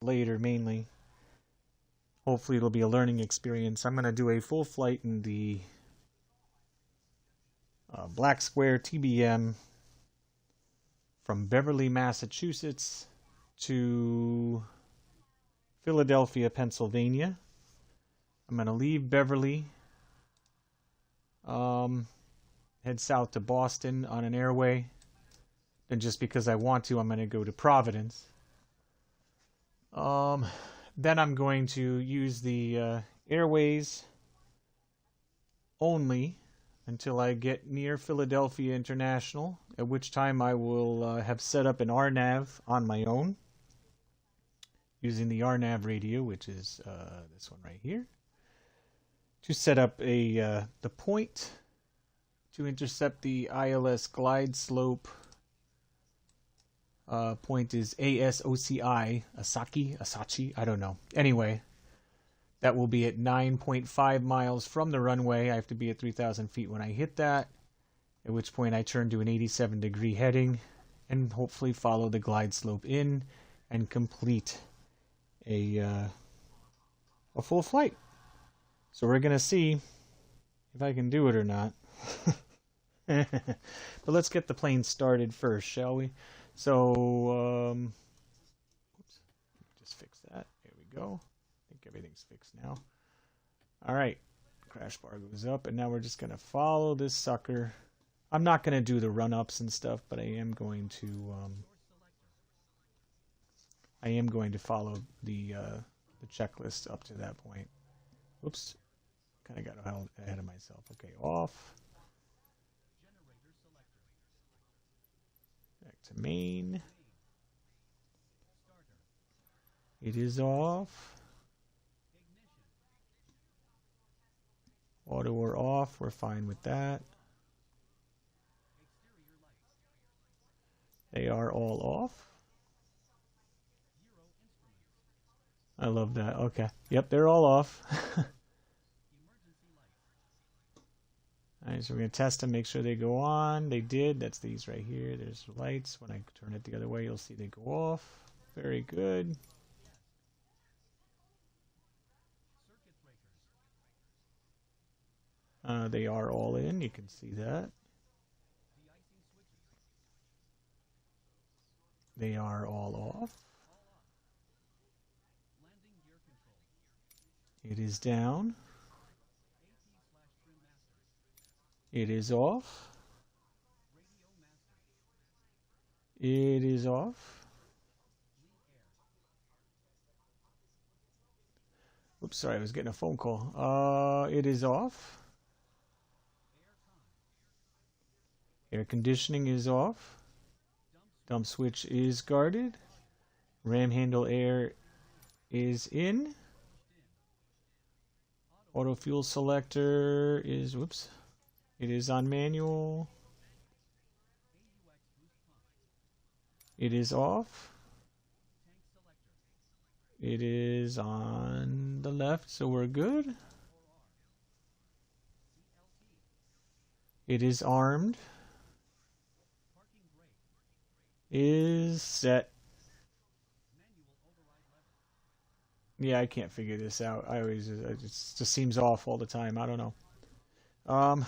later mainly. Hopefully it'll be a learning experience. I'm going to do a full flight in the Black Square TBM from Beverly, Massachusetts to Philadelphia, Pennsylvania. I'm going to leave Beverly, head south to Boston on an airway. And just because I want to, I'm going to go to Providence. Then I'm going to use the airways only until I get near Philadelphia International, at which time I will have set up an RNAV on my own using the RNAV radio, which is this one right here, to set up the point to intercept the ILS glide slope. Point is ASOCI, Asachi, I don't know. Anyway, that will be at 9.5 miles from the runway. I have to be at 3,000 feet when I hit that, at which point I turn to an 87-degree heading and hopefully follow the glide slope in and complete a full flight. So we're going to see if I can do it or not. But let's get the plane started first, shall we? So, oops, just fix that. There we go. I think everything's fixed now. All right, crash bar goes up, and now we're just going to follow this sucker. I'm not going to do the run-ups and stuff, but I am going to follow the checklist up to that point. Oops, kind of got ahead of myself. Okay, off. Back to main. It is off. Auto or off, we're fine with that. They are all off. I love that. Okay. Yep, they're all off. Alright, so we're going to test them, make sure they go on. They did. That's these right here. There's the lights. When I turn it the other way, you'll see they go off. Very good. They are all in. You can see that. They are all off. It is down. It is off. It is off. Oops, sorry, I was getting a phone call. It is off. Air conditioning is off. Dump switch is guarded. Ram handle air is in. Auto fuel selector is, whoops, it is on manual. It is off. It is on the left, so we're good. It is armed. Is set. Yeah, I can't figure this out. It just seems off all the time. I don't know.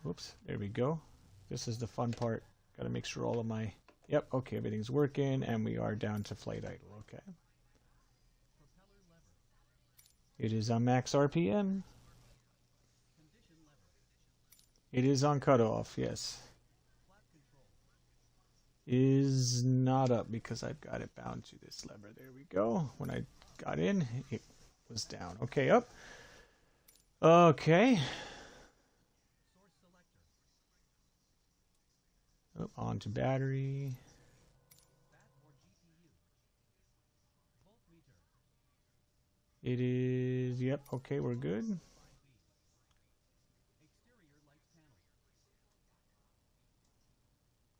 Oops, there we go. This is the fun part. Got to make sure all of my, yep, okay, everything's working, and we are down to flight idle. Okay. It is on max RPM. It is on cutoff, yes. Is not up because I've got it bound to this lever. There we go. When I got in, it was down. Okay, up. Okay. Oh, on to battery. It is, yep, okay, we're good.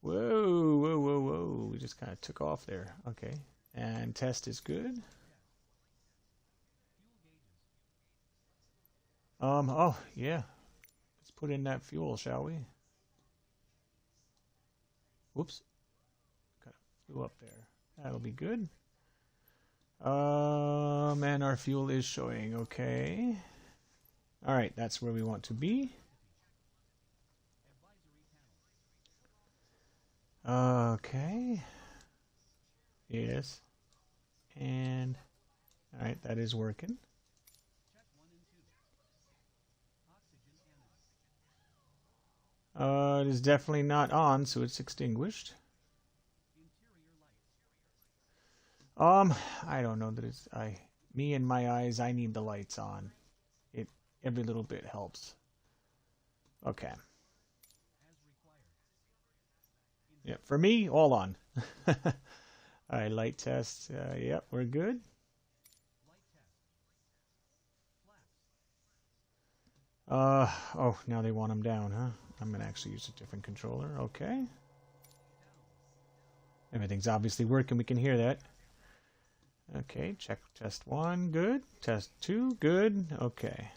Whoa, whoa, whoa, whoa. We just kind of took off there. Okay. And test is good. Oh, yeah. Let's put in that fuel, shall we? Whoops. Kind of flew up there. That'll be good. And our fuel is showing. Okay. All right, that's where we want to be. Okay. Yes. And all right, that is working. It is definitely not on, so it's extinguished. I don't know that it's me and my eyes, I need the lights on. Every little bit helps. Okay. Yeah, for me, all on. All right, light test. Yep, we're good. Oh, now they want them down, huh? I'm going to actually use a different controller. Okay. Everything's obviously working. We can hear that. Okay, check test 1. Good. Test 2. Good. Okay.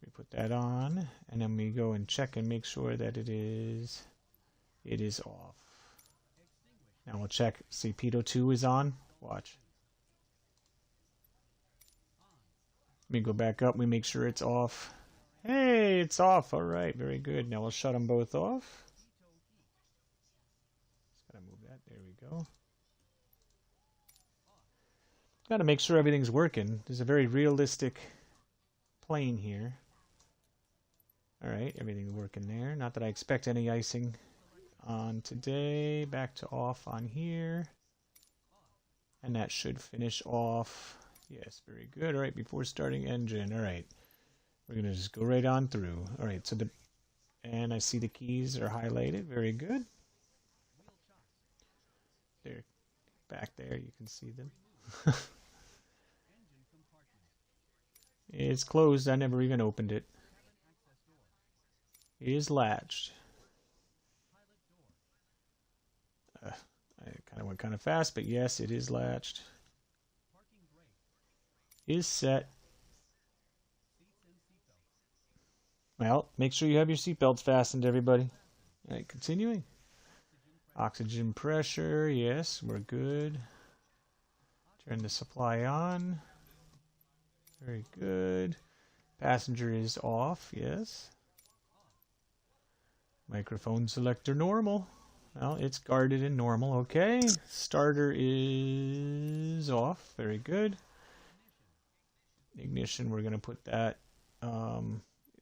We put that on, and then we go and check and make sure that it is off. Now we'll check. See, pitot 2 is on. Watch. Let me go back up. We make sure it's off. Hey, it's off. All right, very good. Now we'll shut them both off. Just gotta move that. There we go. Gotta make sure everything's working. There's a very realistic plane here. All right, everything's working there. Not that I expect any icing on today. Back to off on here. And that should finish off. Yes, very good. All right, before starting engine. All right, we're going to just go right on through. All right, so and I see the keys are highlighted. Very good. There, back there, you can see them. It's closed. I never even opened it. It is latched. I kind of went kind of fast, but yes, it is latched. Is set. Well, make sure you have your seatbelts fastened, everybody. All right, continuing. Oxygen pressure, yes, we're good. Turn the supply on. Very good. Passenger is off, yes. Microphone selector normal. Well, it's guarded in normal, okay. Starter is off, very good. Ignition, we're going to put that,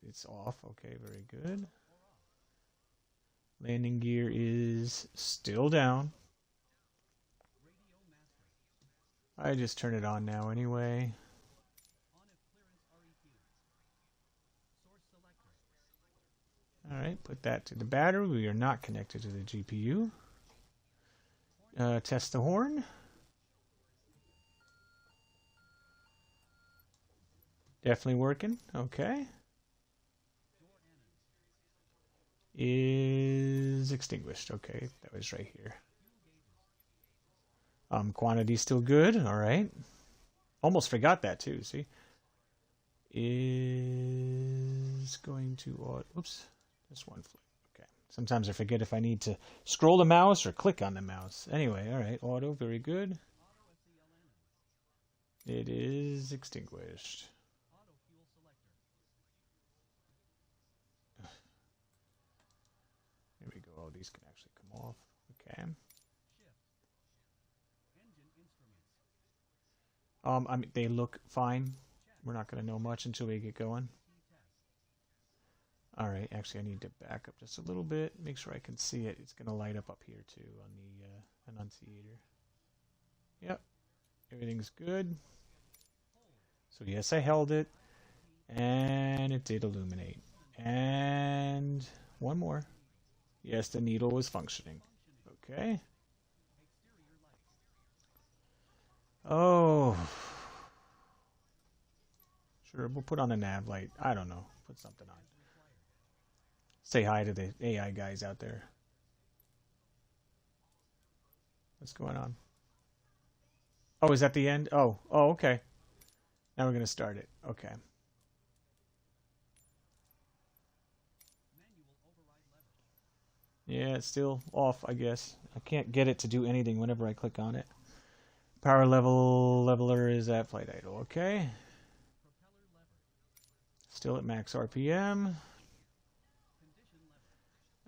it's off, okay, very good. Landing gear is still down. I just turn it on now anyway. Alright, put that to the battery. We are not connected to the GPU. Test the horn. Definitely working. Okay. Is extinguished. Okay, that was right here. Quantity still good. All right. Almost forgot that too. See. Is going to. Oops. Just one flick. Okay. Sometimes I forget if I need to scroll the mouse or click on the mouse. Anyway, all right. Auto, very good. It is extinguished. There we go. Oh, these can actually come off. Okay. I mean, they look fine. We're not going to know much until we get going. All right. Actually, I need to back up just a little bit. Make sure I can see it. It's going to light up here too on the annunciator. Yep. Everything's good. So yes, I held it. And it did illuminate. And one more. Yes, the needle was functioning. Okay. Oh. Sure, we'll put on a nav light. I don't know. Put something on. Say hi to the AI guys out there. What's going on? Oh, is that the end? Oh, okay. Now we're going to start it. Okay. Yeah, it's still off, I guess. I can't get it to do anything whenever I click on it. Power leveler is at flight idle. Okay. Still at max RPM.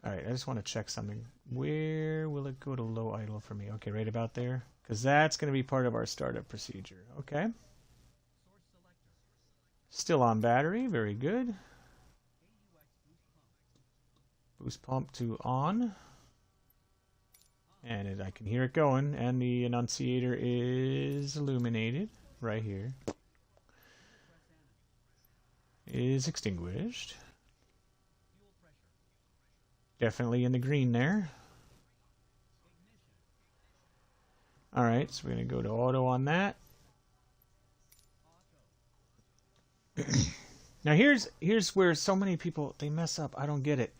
Alright, I just want to check something. Where will it go to low idle for me? Okay, right about there. Because that's going to be part of our startup procedure. Okay. Still on battery. Very good. Boost pump to on. And I can hear it going. And the annunciator is illuminated right here. Is extinguished. Definitely in the green there. Alright, so we're going to go to auto on that. Now here's where so many people, they mess up. I don't get it.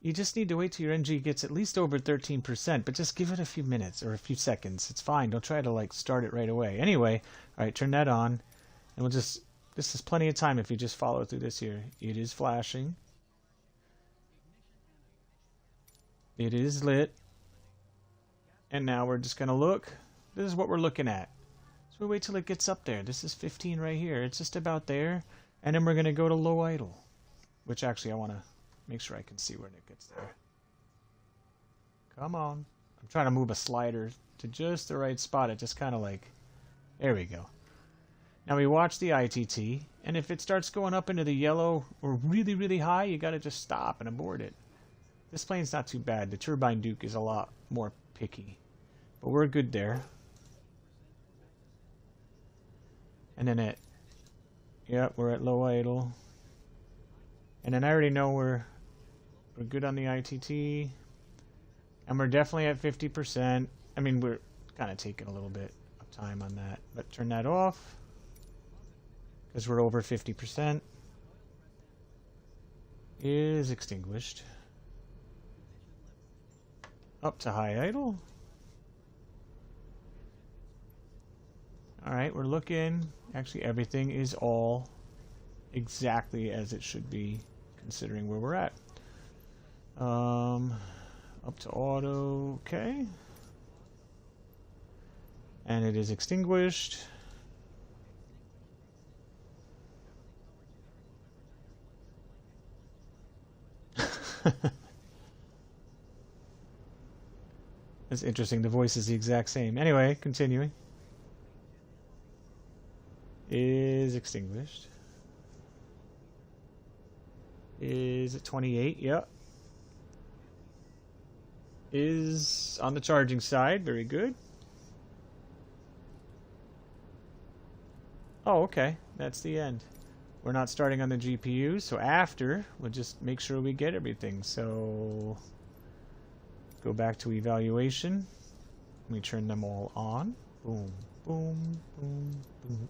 You just need to wait till your NG gets at least over 13%, but just give it a few minutes or a few seconds. It's fine. Don't try to like start it right away. Anyway, alright, turn that on. And we'll just, this is plenty of time if you just follow through this here. It is flashing. It is lit. And now we're just going to look. This is what we're looking at. So we wait till it gets up there. This is 15 right here. It's just about there. And then we're going to go to low idle. Which actually I want to make sure I can see when it gets there. Come on. I'm trying to move a slider to just the right spot. It just kind of like... There we go. Now we watch the ITT. And if it starts going up into the yellow or really, really high, you got to just stop and abort it. This plane's not too bad. The turbine Duke is a lot more picky. But we're good there. And then yep, we're at low idle. And then I already know we're good on the ITT. And we're definitely at 50%. I mean, we're kind of taking a little bit of time on that. But turn that off. Because we're over 50%. Is extinguished. Up to high idle. Alright, we're looking. Actually, everything is all exactly as it should be, considering where we're at. Up to auto, okay. And it is extinguished. That's interesting, the voice is the exact same. Anyway, continuing. Is extinguished. Is at 28, yep. Is on the charging side, very good. Oh, okay, that's the end. We're not starting on the GPU, so after, we'll just make sure we get everything. So, go back to evaluation. We turn them all on. Boom, boom, boom, boom.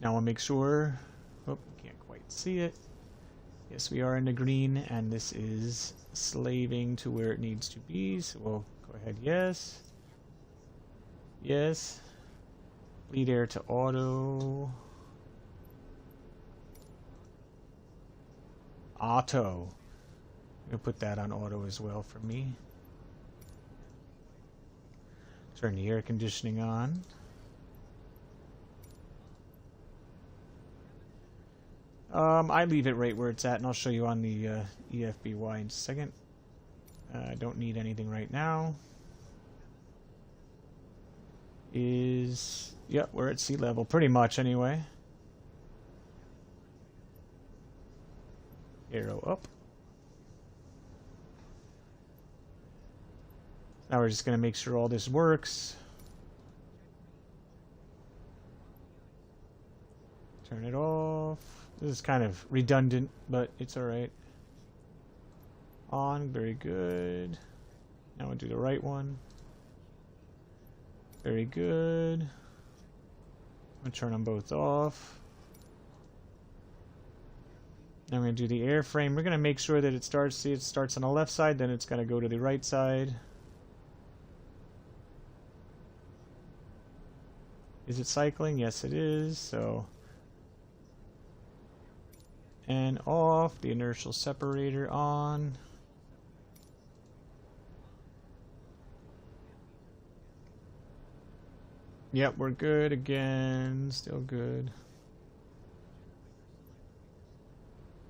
Now we'll make sure, oh, can't quite see it. Yes, we are in the green, and this is slaving to where it needs to be. So we'll go ahead, yes. Yes. Bleed air to auto. Auto. I'm going to put that on auto as well for me. Turn the air conditioning on. I leave it right where it's at, and I'll show you on the EFBY in a second. I don't need anything right now. Yep, we're at sea level, pretty much anyway. Arrow up. Now we're just going to make sure all this works. Turn it off. This is kind of redundant, but it's alright. On, very good. Now we'll do the right one. Very good. I'm going to turn them both off. Now we're going to do the airframe. We're going to make sure that it starts, see, it starts on the left side, then it's going to go to the right side. Is it cycling? Yes, it is. So, And off. The inertial separator on. Yep, we're good again. Still good.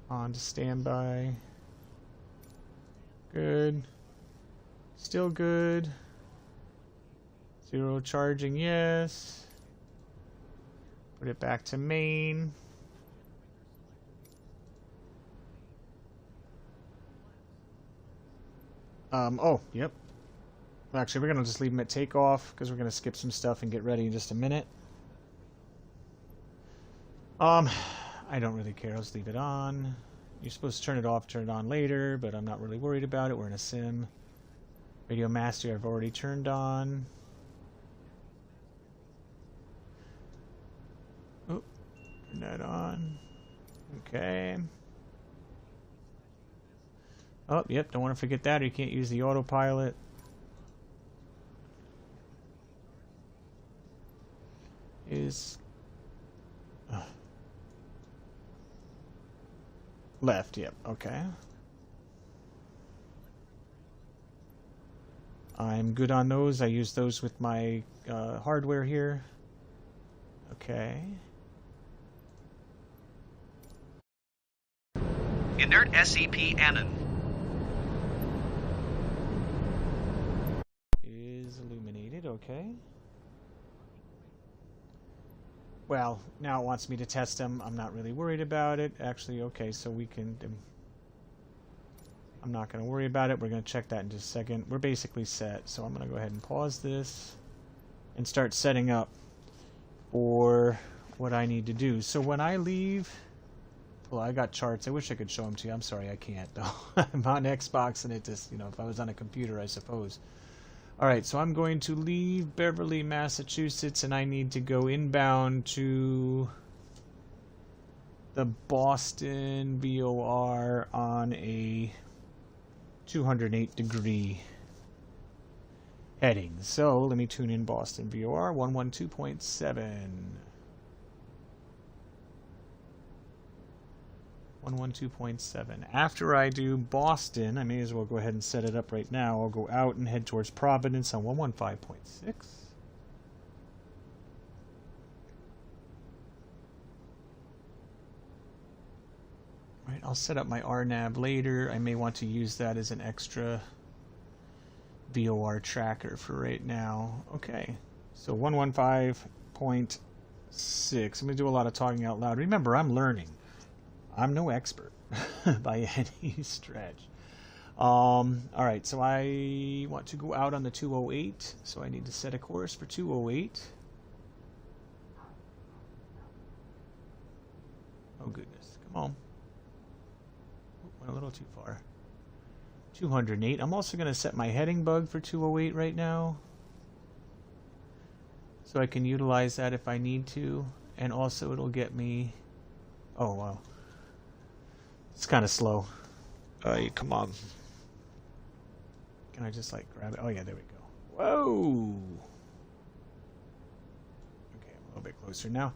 On to standby. Good. Still good. Zero charging, yes. Put it back to main. Oh, yep. Actually, we're going to just leave them at takeoff because we're going to skip some stuff and get ready in just a minute. I don't really care. Let's leave it on. You're supposed to turn it off, turn it on later, but I'm not really worried about it. We're in a sim. Radio master I've already turned on. Oh, turn that on. Okay. Oh, yep, don't want to forget that, or you can't use the autopilot. Is left, yep, okay. I'm good on those. I use those with my hardware here. Okay. Inert SEP Anon. Is illuminated, okay. Well, now it wants me to test them. I'm not really worried about it. Actually, okay, so we can... I'm not going to worry about it. We're going to check that in just a second. We're basically set, so I'm going to go ahead and pause this and start setting up for what I need to do. So when I leave... Well, I got charts. I wish I could show them to you. I'm sorry, I can't, though. I'm on Xbox, and it just, you know, if I was on a computer, I suppose. Alright, so I'm going to leave Beverly, Massachusetts, and I need to go inbound to the Boston VOR on a 208-degree heading. So, let me tune in Boston VOR 112.7. 112.7. After I do Boston, I may as well go ahead and set it up right now. I'll go out and head towards Providence on 115.6. Right, I'll set up my RNAV later. I may want to use that as an extra VOR tracker for right now. Okay, so 115.6. I'm going to do a lot of talking out loud. Remember, I'm learning. I'm no expert by any stretch. Alright, so I want to go out on the 208, so I need to set a course for 208. Oh goodness, come on. Went a little too far. 208. I'm also going to set my heading bug for 208 right now, so I can utilize that if I need to, and also it'll get me... Oh wow. It's kind of slow. Come on. Can I just like grab it? Oh yeah, there we go. Whoa! Okay, I'm a little bit closer now.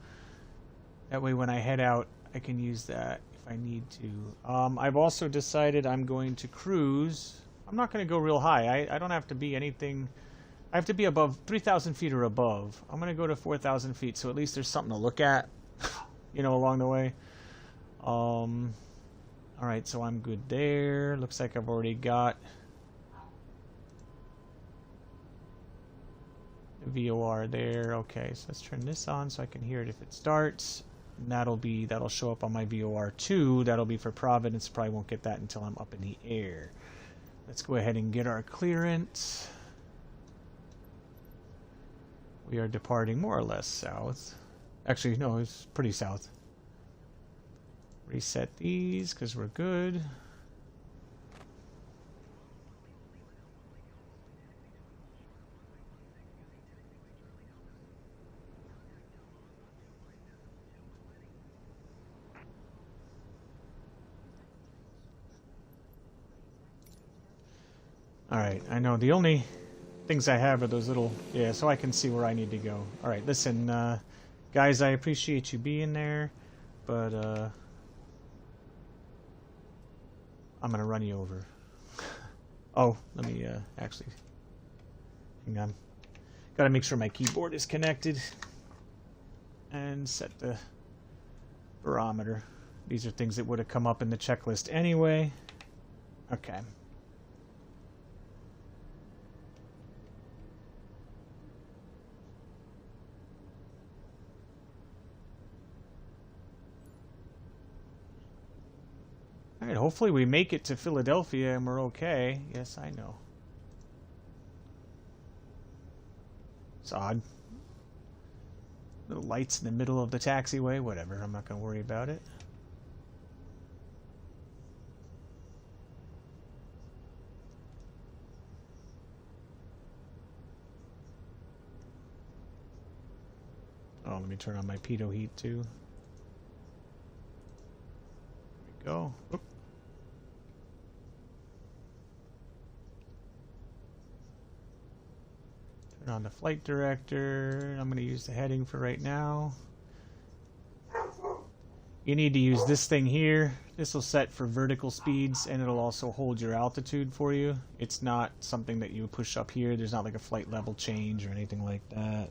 That way when I head out, I can use that if I need to. I've also decided I'm going to cruise. I'm not going to go real high. I don't have to be anything... I have to be above 3,000 feet or above. I'm going to go to 4,000 feet, so at least there's something to look at, you know, along the way. Alright, so I'm good there. Looks like I've already got the VOR there. Okay, so let's turn this on so I can hear it if it starts. And that'll show up on my VOR 2. That'll be for Providence. Probably won't get that until I'm up in the air. Let's go ahead and get our clearance. We are departing more or less south. Actually, no, it's pretty south. Reset these because we're good. Alright, I know the only things I have are those little... Yeah, so I can see where I need to go. Alright, listen, guys, I appreciate you being there, but, I'm gonna run you over. Oh, let me actually hang on. Gotta make sure my keyboard is connected and set the barometer. These are things that would have come up in the checklist anyway. Okay. All right, hopefully we make it to Philadelphia and we're okay. Yes, I know. It's odd. Little lights in the middle of the taxiway, whatever. I'm not going to worry about it. Oh, let me turn on my pitot heat too. There we go. Oop. Turn on the flight director. I'm going to use the heading for right now. You need to use this thing here. This will set for vertical speeds, and it'll also hold your altitude for you. It's not something that you push up here. There's not like a flight level change or anything like that.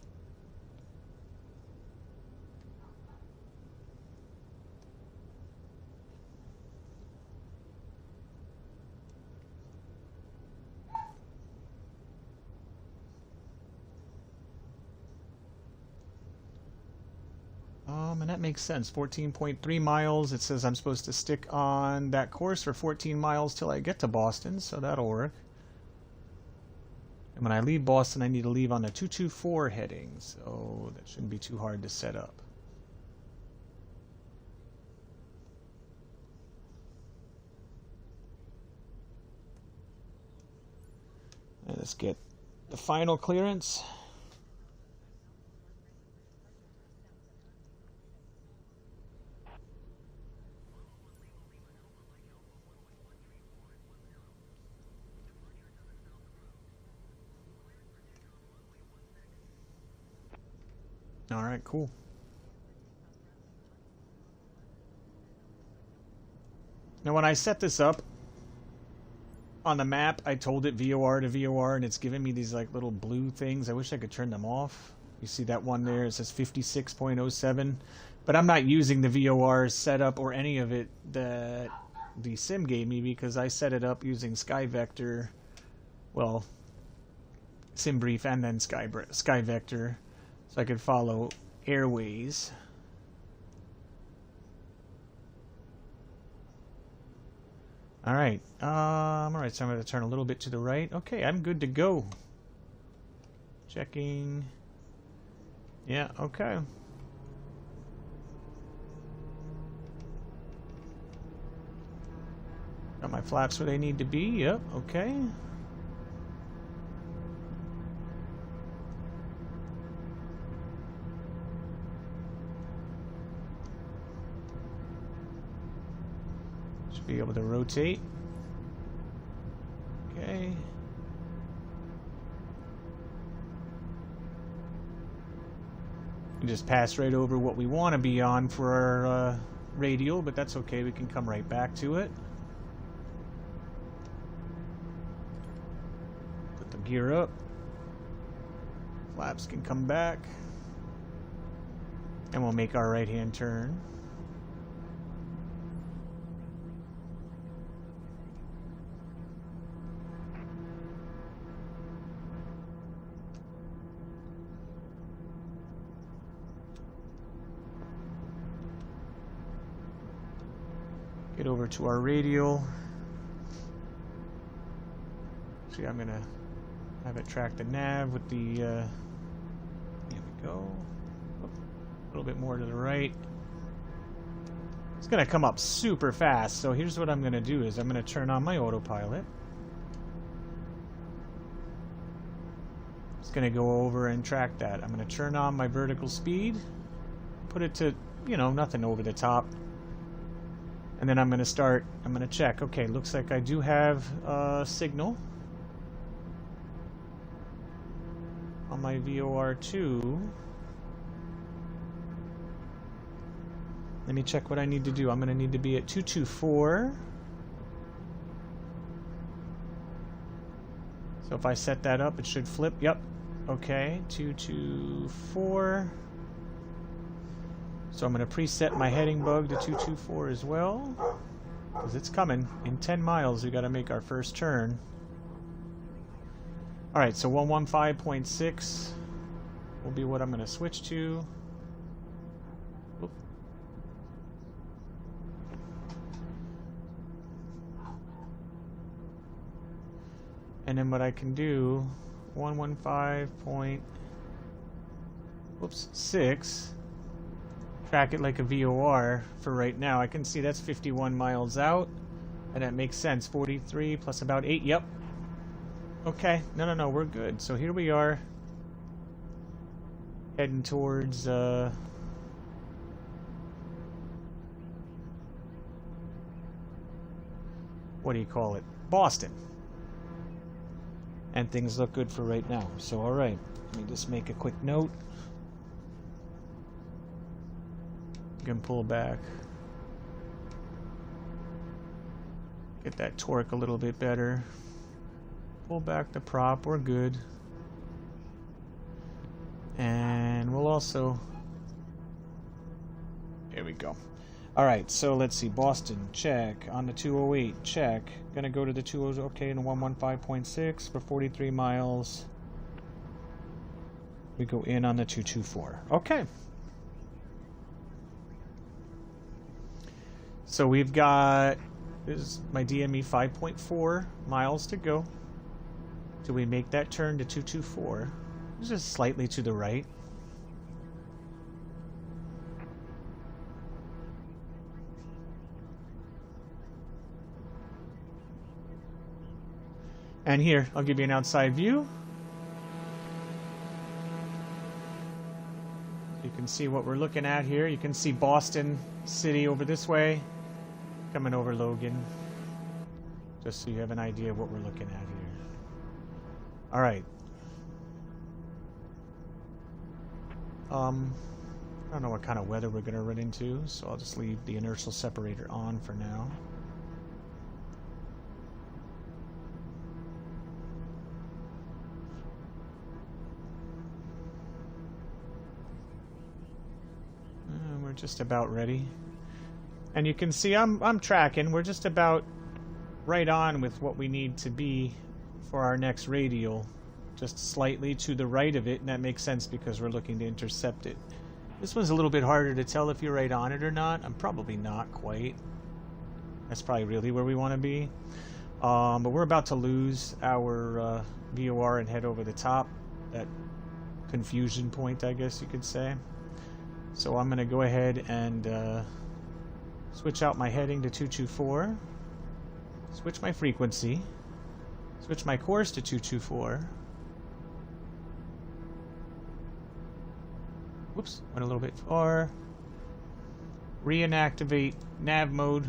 And that makes sense. 14.3 miles. It says I'm supposed to stick on that course for 14 miles till I get to Boston, so that'll work. And when I leave Boston, I need to leave on the 224 heading, so that shouldn't be too hard to set up. And let's get the final clearance. All right, cool. Now, when I set this up on the map, I told it VOR to VOR, and it's giving me these like little blue things. I wish I could turn them off. You see that one there? It says 56.07, but I'm not using the VOR setup or any of it that the sim gave me because I set it up using SkyVector. Well, SimBrief and then SkyVector. So I could follow airways. Alright, so I'm going to turn a little bit to the right. Okay, I'm good to go. Checking. Yeah, okay. Got my flaps where they need to be. Yep, okay. Be able to rotate. Okay. We just passed right over what we want to be on for our radial, but that's okay. We can come right back to it. Put the gear up. Flaps can come back. And we'll make our right-hand turn. Get over to our radial. See, I'm gonna have it track the nav with the, here we go. Oh, a little bit more to the right. It's gonna come up super fast, so here's what I'm gonna do is I'm gonna turn on my autopilot. It's gonna go over and track that. I'm gonna turn on my vertical speed, put it to, you know, nothing over the top. And then I'm going to check. Okay, looks like I do have a signal on my VOR2. Let me check what I need to do. I'm going to need to be at 224. So if I set that up, it should flip. Yep. Okay, 224. So I'm going to preset my heading bug to 224 as well, because it's coming. In 10 miles, we got to make our first turn. All right, so 115.6 will be what I'm going to switch to. Oop. And then what I can do, 115.6, track it like a VOR for right now. I can see that's 51 miles out, and that makes sense. 43 plus about 8, yep. Okay, no, we're good. So here we are, heading towards, what do you call it? Boston. And things look good for right now. So, alright, let me just make a quick note. You can pull back. Get that torque a little bit better. Pull back the prop, we're good. And we'll also... There we go. Alright, so let's see. Boston, check. On the 208, check. Gonna go to the 208, okay, and 115.6 for 43 miles. We go in on the 224. Okay. So we've got, this is my DME 5.4 miles to go. Do we make that turn to 224? Just slightly to the right. And here, I'll give you an outside view. You can see what we're looking at here. You can see Boston City over this way, coming over Logan. Just so you have an idea of what we're looking at here. All right. I don't know what kind of weather we're going to run into, so I'll just leave the inertial separator on for now. We're just about ready. And you can see I'm tracking. We're just about right on with what we need to be for our next radial. Just slightly to the right of it, and that makes sense because we're looking to intercept it. This one's a little bit harder to tell if you're right on it or not. I'm probably not quite. That's probably really where we want to be. But we're about to lose our VOR and head over the top. That confusion point, I guess you could say. So I'm going to go ahead and switch out my heading to 224. Switch my frequency. Switch my course to 224. Whoops, went a little bit far. Reinactivate nav mode,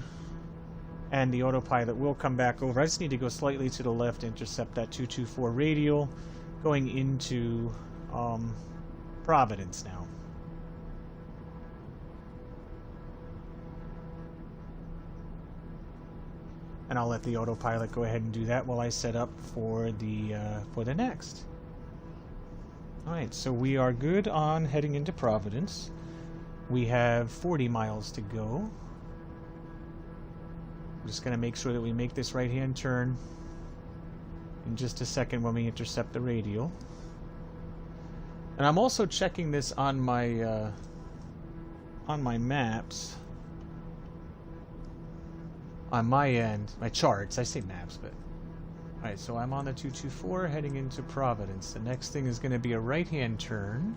and the autopilot will come back over. I just need to go slightly to the left to intercept that 224 radial going into Providence now. And I'll let the autopilot go ahead and do that while I set up for the next. Alright, so we are good on heading into Providence. We have 40 miles to go. I'm just going to make sure that we make this right-hand turn in just a second when we intercept the radial. And I'm also checking this on my maps. On my end, my charts, I say maps, but... Alright, so I'm on the 224 heading into Providence. The next thing is going to be a right-hand turn.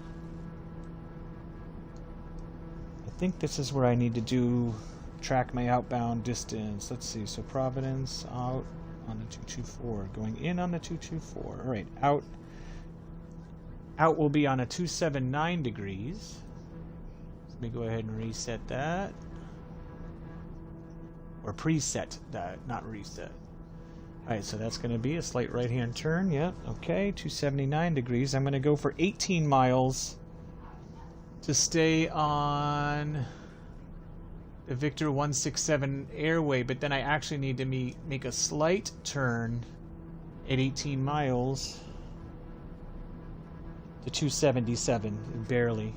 I think this is where I need to track my outbound distance. Let's see, so Providence, out on the 224. Going in on the 224. Alright, out will be on a 279 degrees. Let me go ahead and reset that. Or preset that, not reset. Alright, so that's going to be a slight right-hand turn. Yep, okay, 279 degrees. I'm going to go for 18 miles to stay on the Victor 167 airway, but then I actually need to make a slight turn at 18 miles to 277, barely.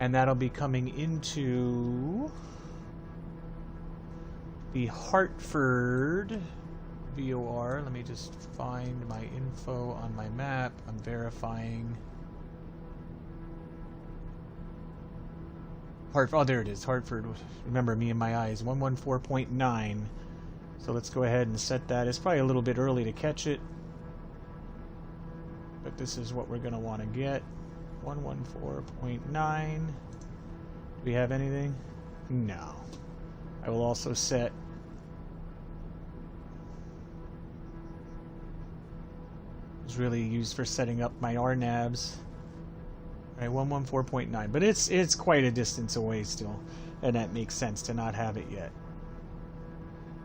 And that'll be coming into the Hartford VOR. Let me just find my info on my map. I'm verifying. Hartford. Oh, there it is. Hartford. Remember me and my eyes. 114.9. So let's go ahead and set that. It's probably a little bit early to catch it, but this is what we're going to want to get. 114.9. Do we have anything? No. I will also set it's really used for setting up my RNAVs. All right, 114.9, but it's quite a distance away still, and that makes sense to not have it yet.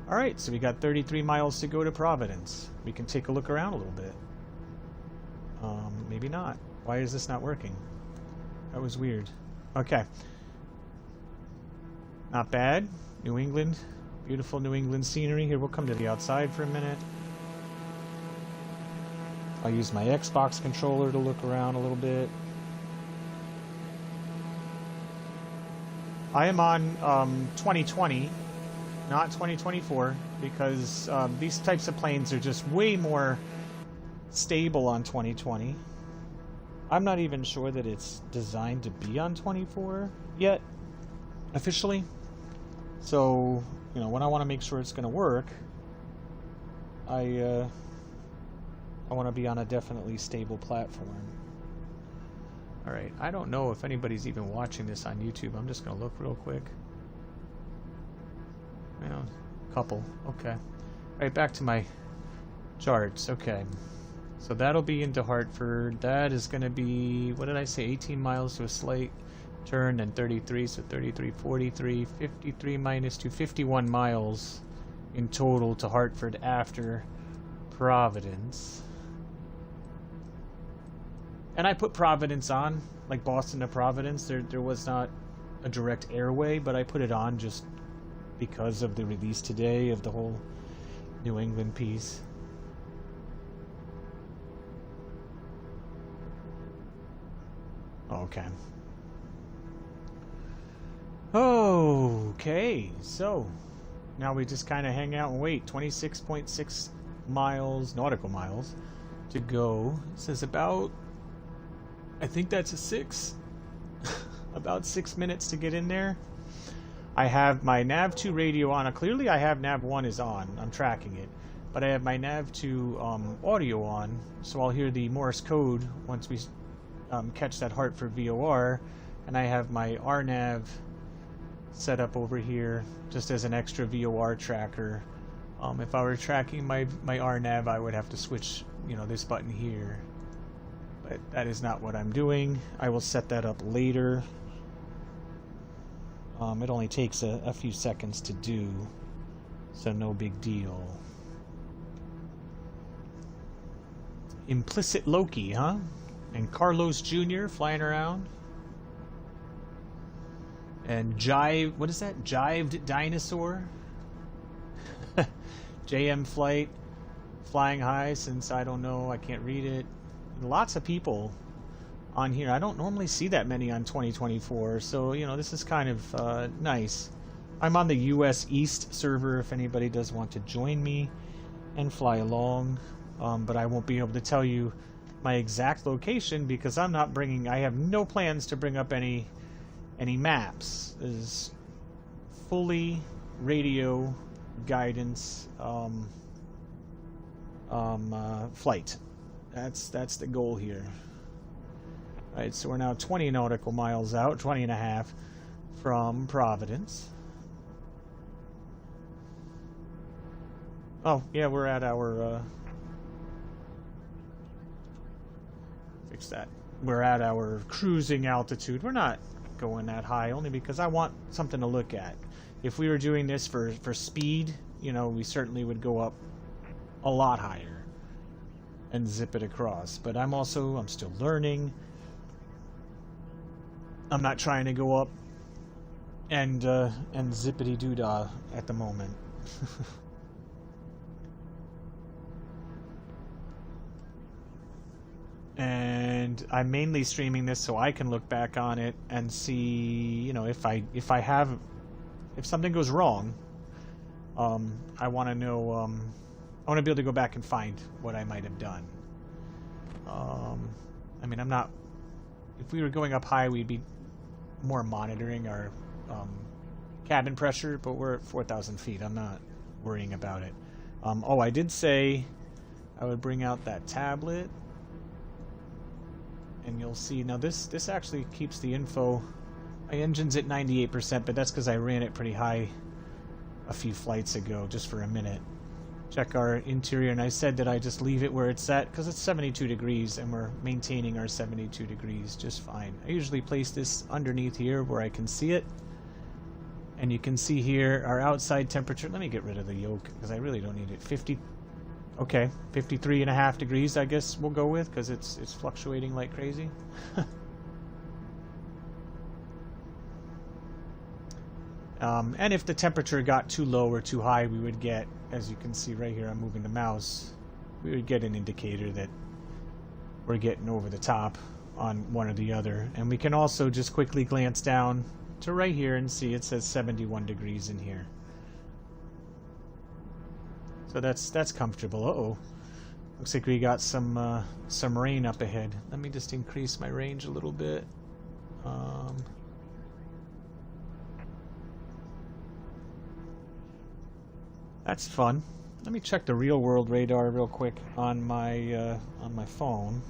All right, so we got 33 miles to go to Providence. We can take a look around a little bit. Maybe not. Why is this not working? That was weird. Okay. Not bad. New England. Beautiful New England scenery. Here, we'll come to the outside for a minute. I'll use my Xbox controller to look around a little bit. I am on 2020, not 2024, because these types of planes are just way more stable on 2020. I'm not even sure that it's designed to be on 24 yet, officially. So, you know, when I want to make sure it's going to work, I want to be on a definitely stable platform. All right, I don't know if anybody's even watching this on YouTube. I'm just going to look real quick. You know, a couple. Okay. All right, back to my charts. Okay. So that'll be into Hartford. That is going to be, what did I say, 18 miles to a slight turn, and 33, so 33, 43, 53 minus 2, 51 miles in total to Hartford after Providence. And I put Providence on, like Boston to Providence. There was not a direct airway, but I put it on just because of the release today of the whole New England piece. Okay. Okay, so now we just kind of hang out and wait. 26.6 miles, nautical miles, to go. It says about, I think that's a 6. About 6 minutes to get in there. I have my NAV2 radio on. Clearly I have NAV1 is on. I'm tracking it. But I have my NAV2 audio on, so I'll hear the Morse code once we catch that Hartford VOR. And I have my RNAV set up over here just as an extra VOR tracker. If I were tracking my RNAV, I would have to switch, you know, this button here. But that is not what I'm doing. I will set that up later. It only takes a few seconds to do, so no big deal. Implicit Loki, huh? And Carlos Jr. flying around. And Jive, what is that? Jived Dinosaur? JM Flight flying high since I don't know, I can't read it. Lots of people on here. I don't normally see that many on 2024, so you know, this is kind of nice. I'm on the US East server if anybody does want to join me and fly along, but I won't be able to tell you my exact location because I'm not bringing, I have no plans to bring up any maps. This is fully radio guidance flight. That's the goal here. All right, so we're now 20 nautical miles out, 20 and a half from Providence. Oh, yeah, we're at our fix that. We're at our cruising altitude. We're not going that high, only because I want something to look at. If we were doing this for speed, you know, we certainly would go up a lot higher and zip it across. But I'm still learning. I'm not trying to go up and zippity doo dah at the moment. And I'm mainly streaming this so I can look back on it and see, you know, if something goes wrong, I want to know, I want to be able to go back and find what I might have done. I mean, I'm not, if we were going up high, we'd be more monitoring our cabin pressure, but we're at 4,000 feet. I'm not worrying about it. Oh, I did say I would bring out that tablet. And you'll see, now this actually keeps the info. My engine's at 98%, but that's because I ran it pretty high a few flights ago, just for a minute. Check our interior, and I said that I just leave it where it's at, because it's 72 degrees, and we're maintaining our 72 degrees just fine. I usually place this underneath here where I can see it. And you can see here our outside temperature. Let me get rid of the yoke, because I really don't need it. 50. Okay, 53.5 degrees, I guess we'll go with, because it's fluctuating like crazy. And if the temperature got too low or too high, we would get, as you can see right here, I'm moving the mouse, we would get an indicator that we're getting over the top on one or the other. And we can also just quickly glance down to right here and see it says 71 degrees in here. So that's comfortable. Uh-oh. Looks like we got some rain up ahead. Let me just increase my range a little bit. That's fun. Let me check the real world radar real quick on my phone.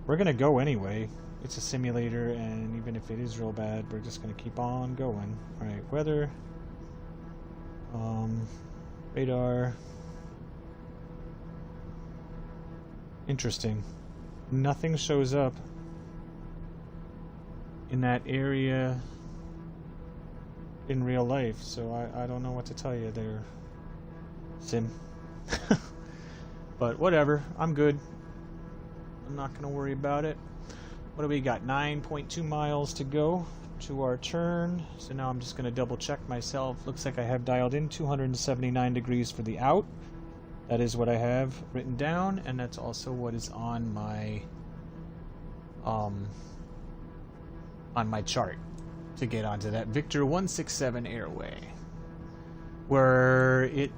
We're gonna go anyway. It's a simulator, and even if it is real bad, we're just gonna keep on going. All right, weather. Radar. Interesting. Nothing shows up in that area in real life, so I don't know what to tell you there, Sim. But whatever, I'm good. I'm not going to worry about it. What do we got? 9.2 miles to go to our turn. So now I'm just going to double check myself. Looks like I have dialed in 279 degrees for the out. That is what I have written down, and that's also what is on my chart to get onto that Victor 167 airway, where it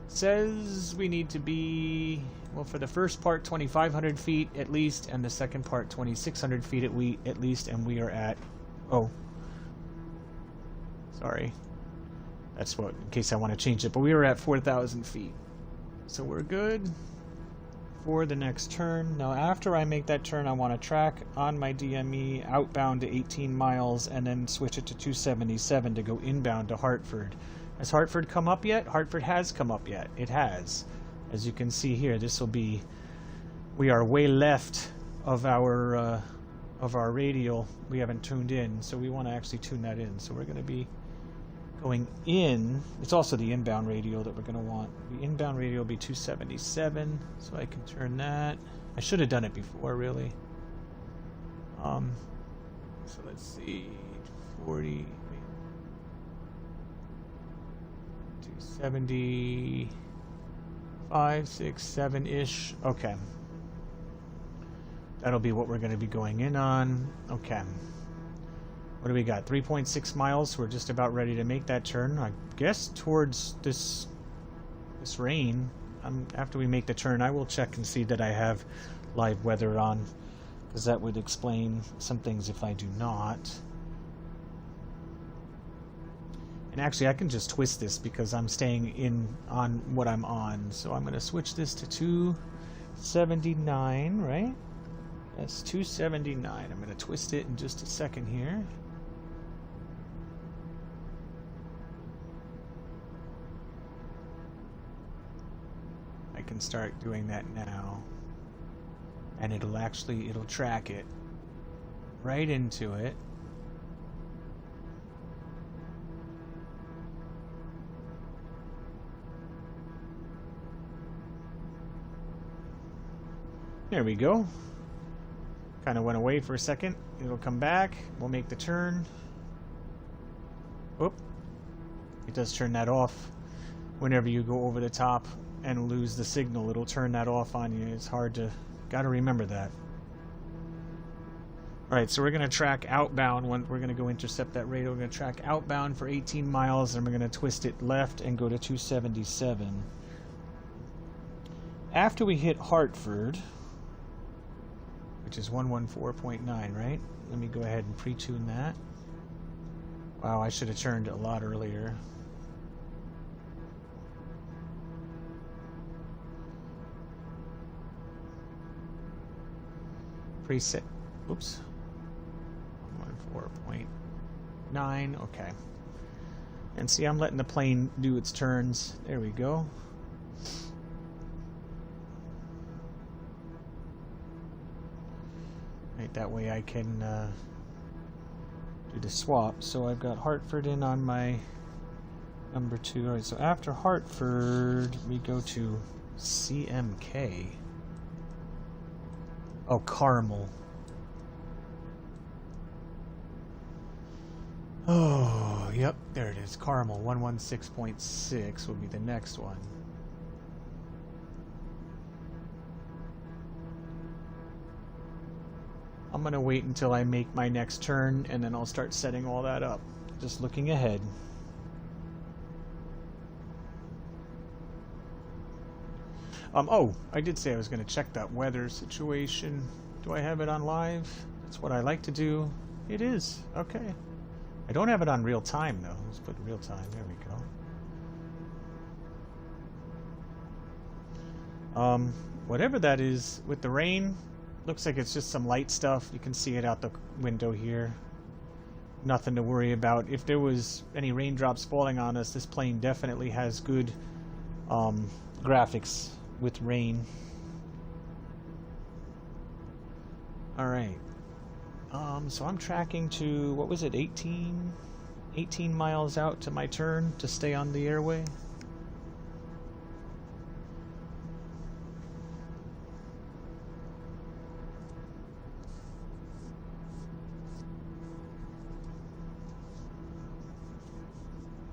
says we need to be, well, for the first part 2,500 feet at least, and the second part 2,600 feet at least, and we are at, oh, sorry, that's what, in case I want to change it, but we were at 4,000 feet, so we're good for the next turn. Now after I make that turn, I want to track on my DME outbound to 18 miles and then switch it to 277 to go inbound to Hartford. Has Hartford come up yet? Hartford has come up yet. It has. As you can see here, this will be, we are way left of our radial. We haven't tuned in, so we want to actually tune that in. So we're going to be going in. It's also the inbound radial that we're going to want. The inbound radial will be 277, so I can turn that. I should have done it before, really. So let's see, 40, 275, 6, 7-ish. Okay. That'll be what we're going to be going in on. Okay. What do we got? 3.6 miles. We're just about ready to make that turn. I guess towards this rain. After we make the turn, I will check and see that I have live weather on, because that would explain some things if I do not. And actually, I can just twist this because I'm staying in on what I'm on. So I'm going to switch this to 279, right? That's 279. I'm going to twist it in just a second here. I can start doing that now. And it'll track it right into it. There we go. Kind of went away for a second. It'll come back. We'll make the turn. Oop. It does turn that off. Whenever you go over the top and lose the signal, it'll turn that off on you. It's hard to Gotta remember that. Alright, so we're going to track outbound. We're going to go intercept that radar. We're going to track outbound for 18 miles, and we're going to twist it left and go to 277. After we hit Hartford, which is 114.9, right? Let me go ahead and pre-tune that. Wow, I should have turned a lot earlier. Preset. Oops. 14.9. Okay. And see, I'm letting the plane do its turns. There we go. Right, that way I can do the swap. So I've got Hartford in on my number 2. All right, so after Hartford, we go to CMK. Oh, Carmel. Oh, yep, there it is. Carmel, 116.6 will be the next one. I'm going to wait until I make my next turn, and then I'll start setting all that up. Just looking ahead. Oh, I did say I was going to check that weather situation. Do I have it on live? That's what I like to do. It is. Okay. I don't have it on real time, though. Let's put real time. There we go. Whatever that is with the rain, looks like it's just some light stuff. You can see it out the window here. Nothing to worry about. If there was any raindrops falling on us, this plane definitely has good graphics with rain. Alright. So I'm tracking to, what was it, 18 miles out to my turn to stay on the airway.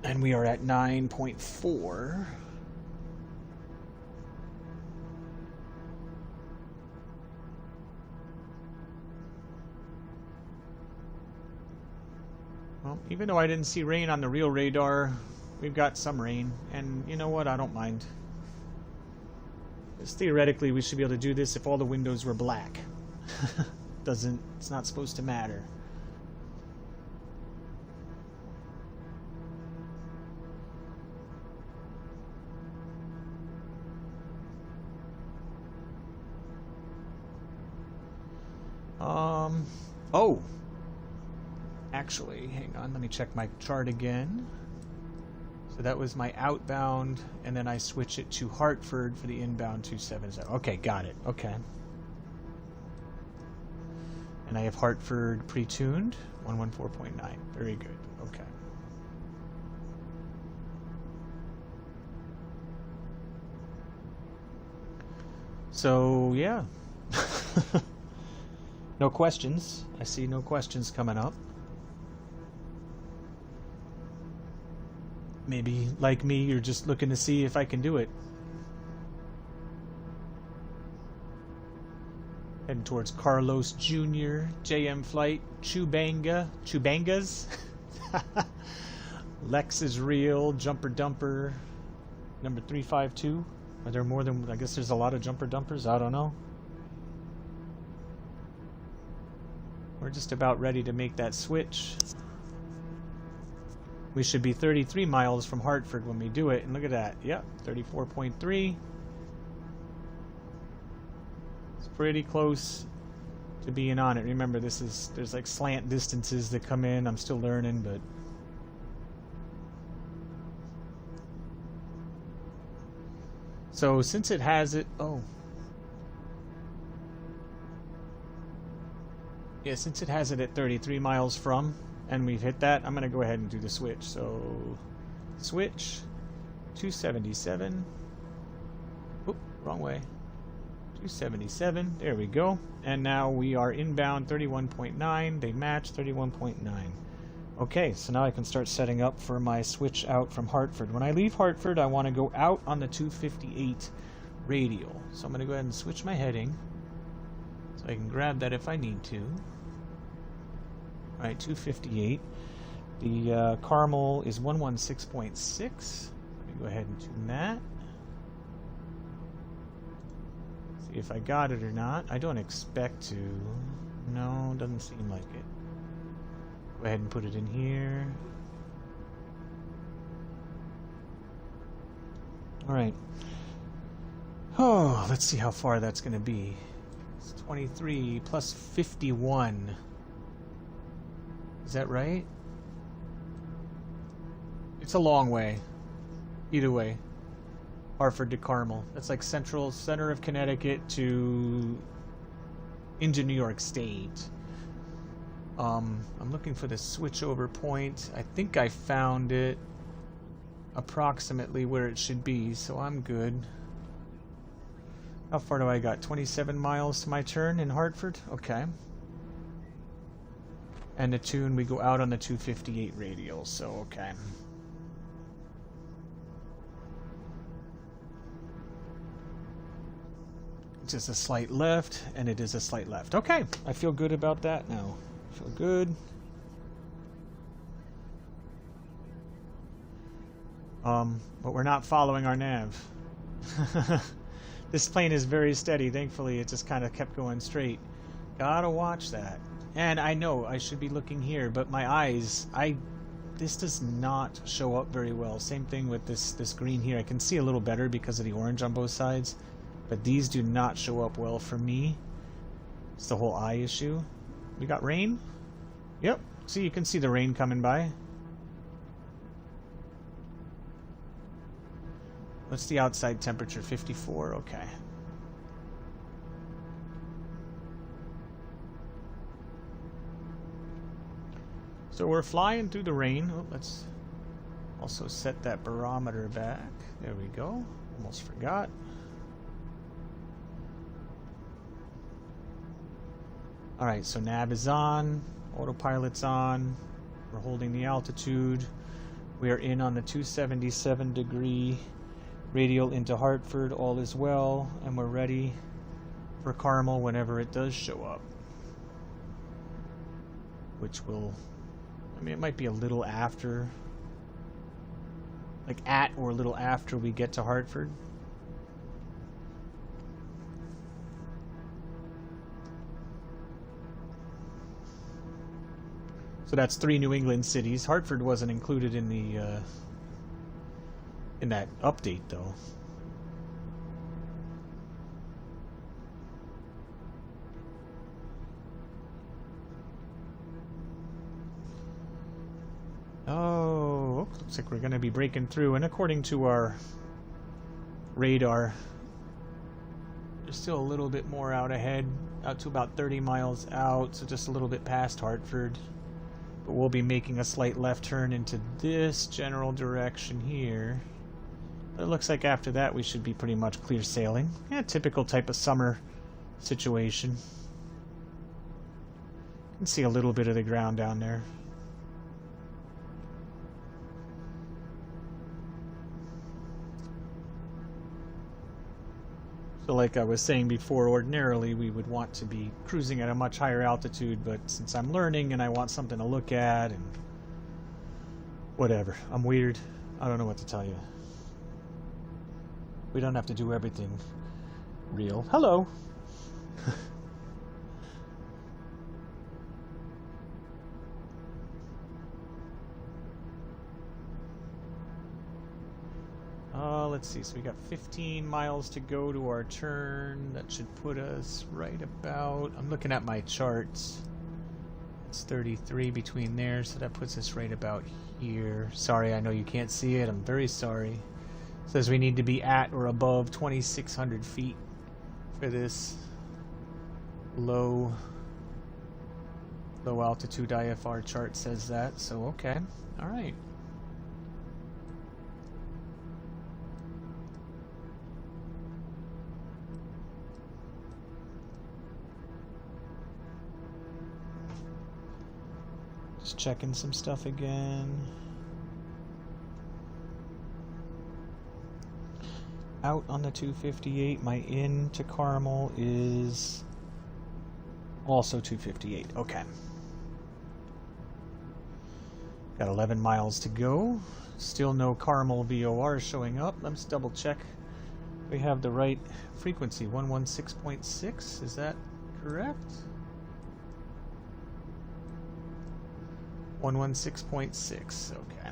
And we are at 9.4. Well, even though I didn't see rain on the real radar, we've got some rain, and you know what? I don't mind. Because theoretically, we should be able to do this if all the windows were black. It's not supposed to matter. Oh! Actually, hang on, let me check my chart again. So that was my outbound, and then I switch it to Hartford for the inbound 277. Okay, got it. Okay. And I have Hartford pre-tuned, 114.9. Very good. Okay. So, yeah. No questions. I see no questions coming up. Maybe, like me, you're just looking to see if I can do it. Heading towards Carlos Jr., JM Flight, Chubangas, Lex is real, Jumper Dumper, number 352. Are there more than, I guess there's a lot of Jumper Dumpers, I don't know. We're just about ready to make that switch. We should be 33 miles from Hartford when we do it, and look at that. Yep, 34.3. It's pretty close to being on it. Remember, there's like slant distances that come in. I'm still learning, but so since it has it, yeah, since it has it at 33 miles from, and we've hit that, I'm going to go ahead and do the switch. So, switch, 277. Oop, wrong way. 277, there we go. And now we are inbound 31.9. They match 31.9. Okay, so now I can start setting up for my switch out from Hartford. When I leave Hartford, I want to go out on the 258 radial. So I'm going to go ahead and switch my heading. So I can grab that if I need to. Alright, 258. The Carmel is 116.6. Let me go ahead and tune that. See if I got it or not. I don't expect to. No, doesn't seem like it. Go ahead and put it in here. Alright. Oh, let's see how far that's going to be. It's 23 plus 51. Is that right? It's a long way. Either way. Hartford to Carmel. That's like center of Connecticut to into New York State. I'm looking for the switchover point. I think I found it approximately where it should be, so I'm good. How far do I got? 27 miles to my turn in Hartford? Okay. And the tune, we go out on the 258 radial, so okay. Just a slight left, and it is a slight left. Okay, I feel good about that now. I feel good. But we're not following our nav. This plane is very steady. Thankfully, it just kind of kept going straight. Gotta watch that. And I know I should be looking here, but my eyes, this does not show up very well. Same thing with this green here. I can see a little better because of the orange on both sides. But these do not show up well for me. It's the whole eye issue. We got rain? Yep. See, you can see the rain coming by. What's the outside temperature? 54? Okay. So we're flying through the rain. Oh, let's also set that barometer back. There we go. Almost forgot. Alright, so nav is on, autopilot's on, we're holding the altitude, we are in on the 277 degree radial into Hartford, all is well, and we're ready for Carmel whenever it does show up. Which will, I mean, it might be a little after, like at or a little after we get to Hartford. So that's 3 New England cities. Hartford wasn't included in the in that update, though. Oh, looks like we're going to be breaking through. And according to our radar, there's still a little bit more out ahead, out to about 30 miles out, so just a little bit past Hartford. But we'll be making a slight left turn into this general direction here. But it looks like after that we should be pretty much clear sailing. Yeah, typical type of summer situation. You can see a little bit of the ground down there. So like I was saying before, ordinarily we would want to be cruising at a much higher altitude, but since I'm learning and I want something to look at and whatever, I'm weird, I don't know what to tell you. We don't have to do everything real. Hello! Let's see, so we got 15 miles to go to our turn. That should put us right about, I'm looking at my charts. It's 33 between there, so that puts us right about here. Sorry, I know you can't see it. I'm very sorry. It says we need to be at or above 2,600 feet for this low altitude IFR chart says that, so okay. All right. Just checking some stuff again. Out on the 258, my in to Carmel is Also 258. Okay. Got 11 miles to go. Still no Carmel VOR showing up. Let's double check. We have the right frequency, 116.6. Is that correct? 116.6. Okay.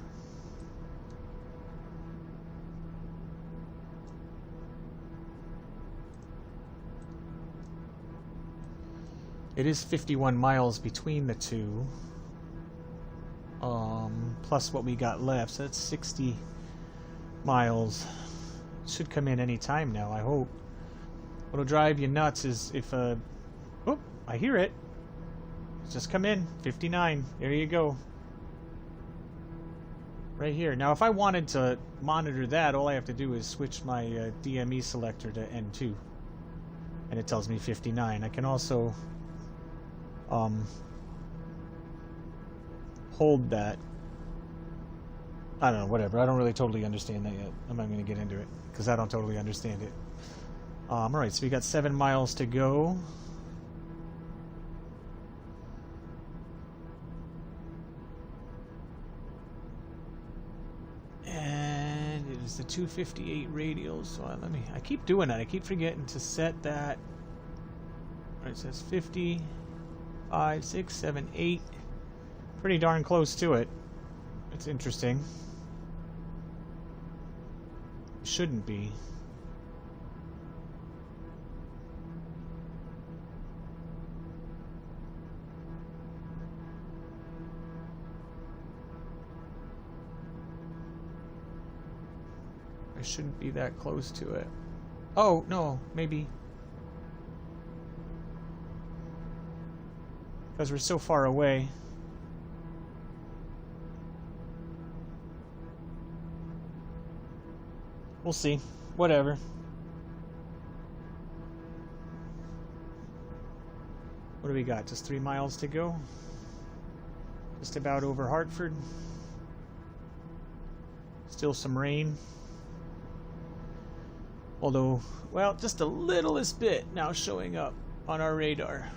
It is 51 miles between the two. Plus what we got left, so that's 60 miles. Should come in any time now, I hope. What'll drive you nuts is if oh, I hear it. It's just come in, 59. There you go. Right here. Now if I wanted to monitor that, all I have to do is switch my DME selector to N2. And it tells me 59. I can also hold that. I don't know, whatever. I don't really totally understand that yet. I'm not going to get into it because I don't totally understand it. Alright, so we got 7 miles to go. And it is the 258 radial. So I keep doing that. I keep forgetting to set that. Alright, it says 50, 5, 6, 7, 8. Pretty darn close to it. It's interesting. Shouldn't be. I shouldn't be that close to it. Oh, no, maybe. Because we're so far away. We'll see. Whatever. What do we got? Just 3 miles to go? Just about over Hartford. Still some rain. Although, well, just a littlest bit now showing up on our radar.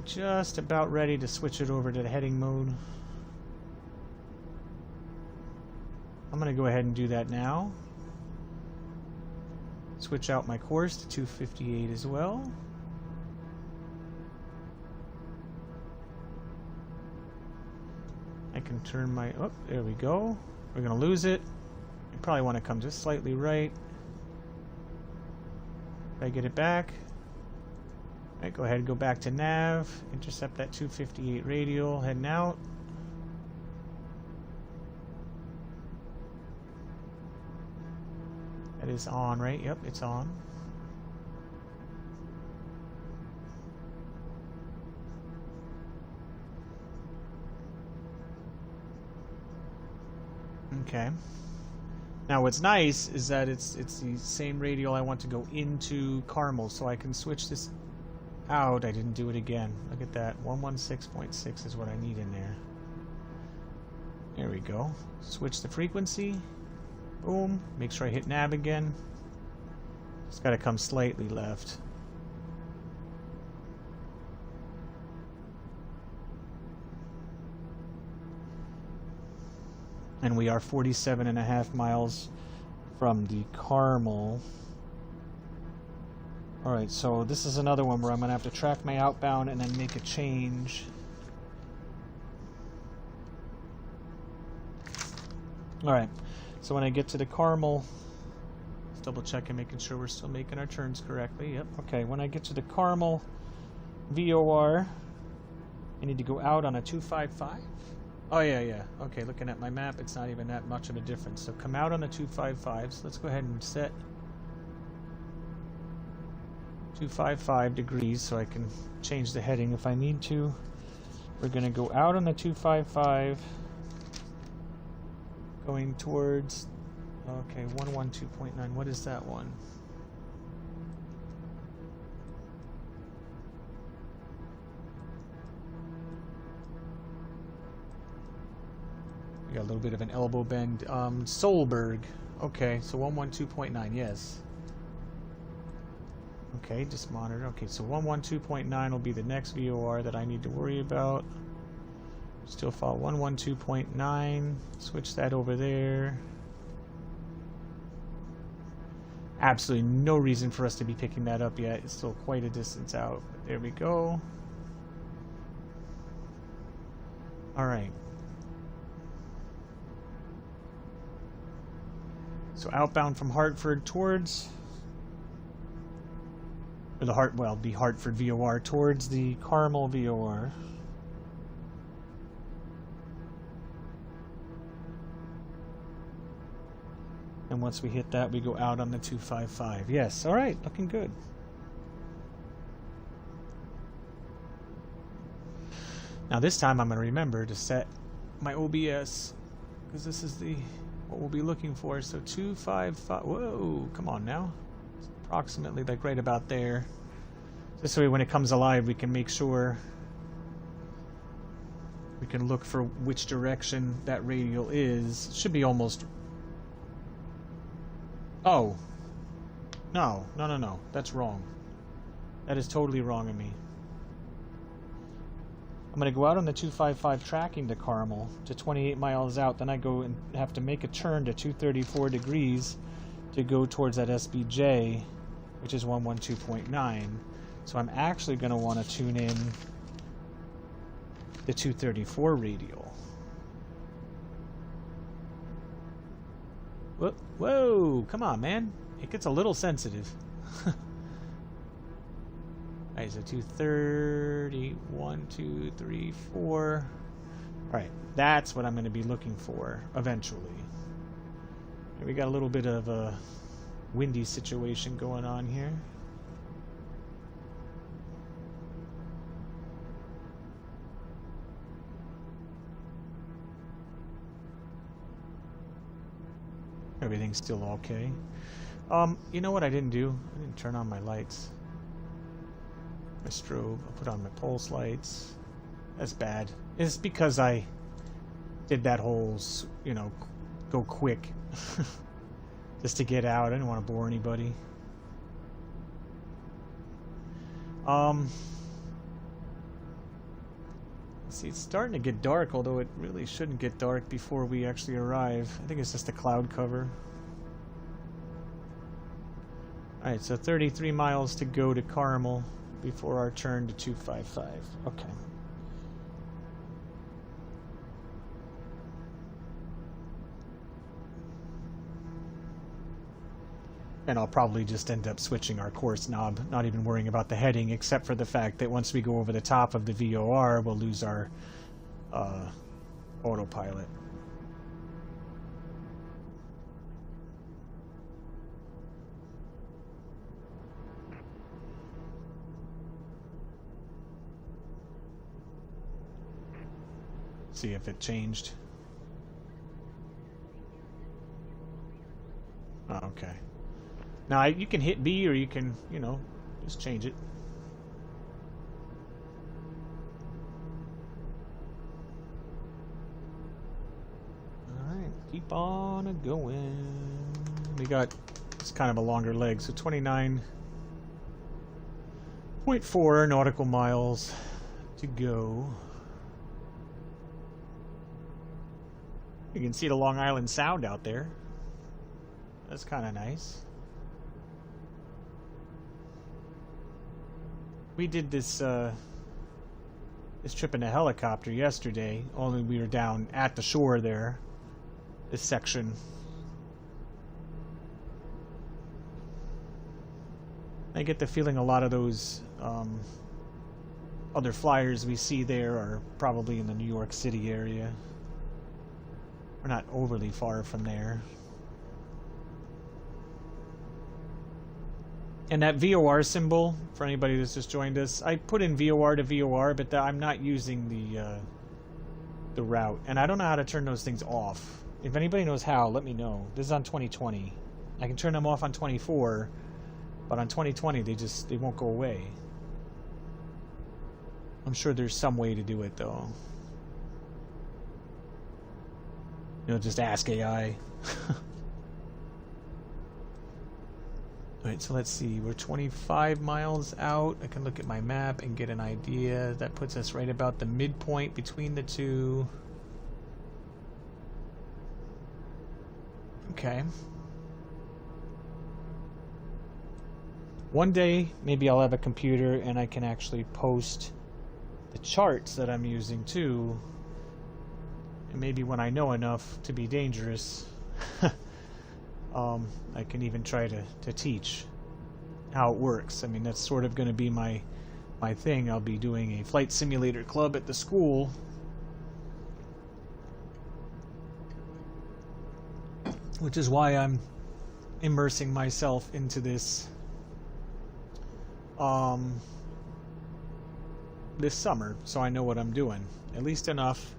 Just about ready to switch it over to the heading mode. I'm going to go ahead and do that now. Switch out my course to 258 as well. I can turn my... Oh, there we go. We're going to lose it. I probably want to come just slightly right. If I get it back. Alright, go ahead and go back to nav. Intercept that 258 radial. Heading out. That is on, right? Yep, it's on. Okay. Now what's nice is that it's the same radial I want to go into Carmel, so I can switch this out. I didn't do it again. Look at that. 116.6 is what I need in there. There we go. Switch the frequency. Boom. Make sure I hit nav again. Just got to come slightly left. And we are 47.5 miles from the Carmel. Alright, so this is another one where I'm going to have to track my outbound and then make a change. Alright, so when I get to the Carmel, let's double check and making sure we're still making our turns correctly. Yep, okay, when I get to the Carmel VOR, I need to go out on a 255. Oh yeah, okay, looking at my map, it's not even that much of a difference. So come out on the 255, so let's go ahead and set 255 degrees so I can change the heading if I need to. We're going to go out on the 255, going towards, okay, 112.9. What is that one? got a little bit of an elbow bend. Solberg. Okay, so 112.9, yes. Okay, just monitor. Okay, so 112.9 will be the next VOR that I need to worry about. Still follow 112.9. Switch that over there. Absolutely no reason for us to be picking that up yet. It's still quite a distance out. But there we go. Alright. So outbound from Hartford towards... Or the the Hartford VOR towards the Carmel VOR. And once we hit that, we go out on the 255. Yes, alright, looking good. Now this time I'm going to remember to set my OBS, because this is what we'll be looking for. So 255, whoa, come on now. It's approximately like right about there. This way when it comes alive we can make sure we can look for which direction that radial is. It should be almost... Oh. No, that's wrong. That is totally wrong of me. I'm going to go out on the 255 tracking to Carmel to 28 miles out. Then I go and have to make a turn to 234 degrees to go towards that SBJ, which is 112.9. So I'm actually going to want to tune in the 234 radial. Whoa, come on, man. It gets a little sensitive. Alright, so 230, 1, 2, 3, 4. Alright, that's what I'm going to be looking for eventually. We got a little bit of a windy situation going on here. Everything's still okay. You know what I didn't do? I didn't turn on my lights. My strobe. I'll put on my pulse lights. That's bad. It's because I did that whole, you know, go quick. Just to get out. I didn't want to bore anybody. See, it's starting to get dark, although it really shouldn't get dark before we actually arrive. I think it's just a cloud cover. Alright, so 33 miles to go to Carmel before our turn to 255. Okay. And I'll probably just end up switching our course knob, not even worrying about the heading, except for the fact that once we go over the top of the VOR, we'll lose our autopilot. See if it changed. Oh, okay. Now, you can hit B, or you can, you know, just change it. Alright, keep on going. We got, it's kind of a longer leg, so 29.4 nautical miles to go. You can see the Long Island Sound out there. That's kind of nice. We did this this trip in a helicopter yesterday, only we were down at the shore there, this section. I get the feeling a lot of those other flyers we see there are probably in the New York City area. We're not overly far from there. And that VOR symbol, for anybody that's just joined us, I put in VOR to VOR, but I'm not using the route. And I don't know how to turn those things off. If anybody knows how, let me know. This is on 2020. I can turn them off on 24, but on 2020 they won't go away. I'm sure there's some way to do it though. just ask AI. Alright, so let's see. We're 25 miles out. I can look at my map and get an idea. That puts us right about the midpoint between the two. Okay. One day, maybe I'll have a computer and I can actually post the charts that I'm using too. And maybe when I know enough to be dangerous, I can even try to teach how it works. I mean, that's sort of going to be my thing. I'll be doing a flight simulator club at the school. Which is why I'm immersing myself into this this summer, so I know what I'm doing. At least enough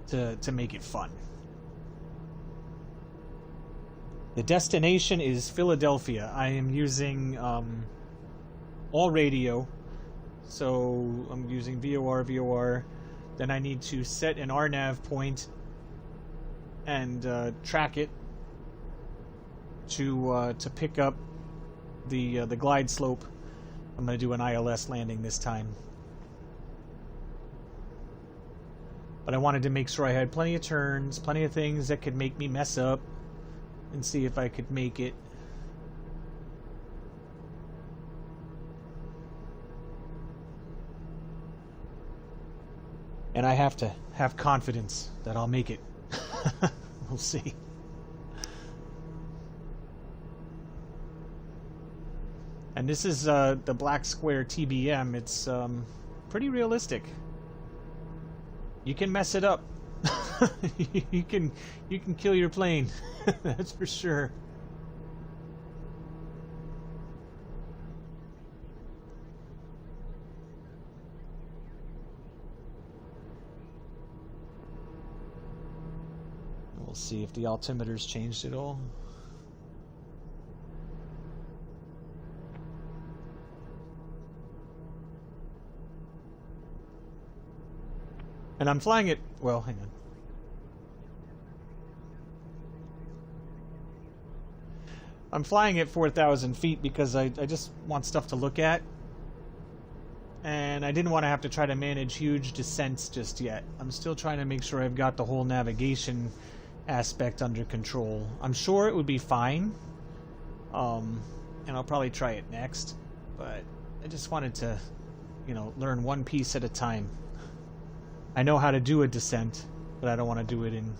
to make it fun. The destination is Philadelphia. I am using all radio, so I'm using VOR. Then I need to set an RNAV point and track it to pick up the glide slope. I'm going to do an ILS landing this time. But I wanted to make sure I had plenty of turns, plenty of things that could make me mess up, and see if I could make it. And I have to have confidence that I'll make it. We'll see. And this is the Black Square TBM. It's pretty realistic. You can mess it up. you can kill your plane. That's for sure. We'll see if the altimeter's changed at all. And I'm flying it, well, hang on. I'm flying at 4,000 feet because I just want stuff to look at. And I didn't want to have to try to manage huge descents just yet. I'm still trying to make sure I've got the whole navigation aspect under control. I'm sure it would be fine. And I'll probably try it next. But I just wanted to, learn one piece at a time. I know how to do a descent, but I don't want to do it in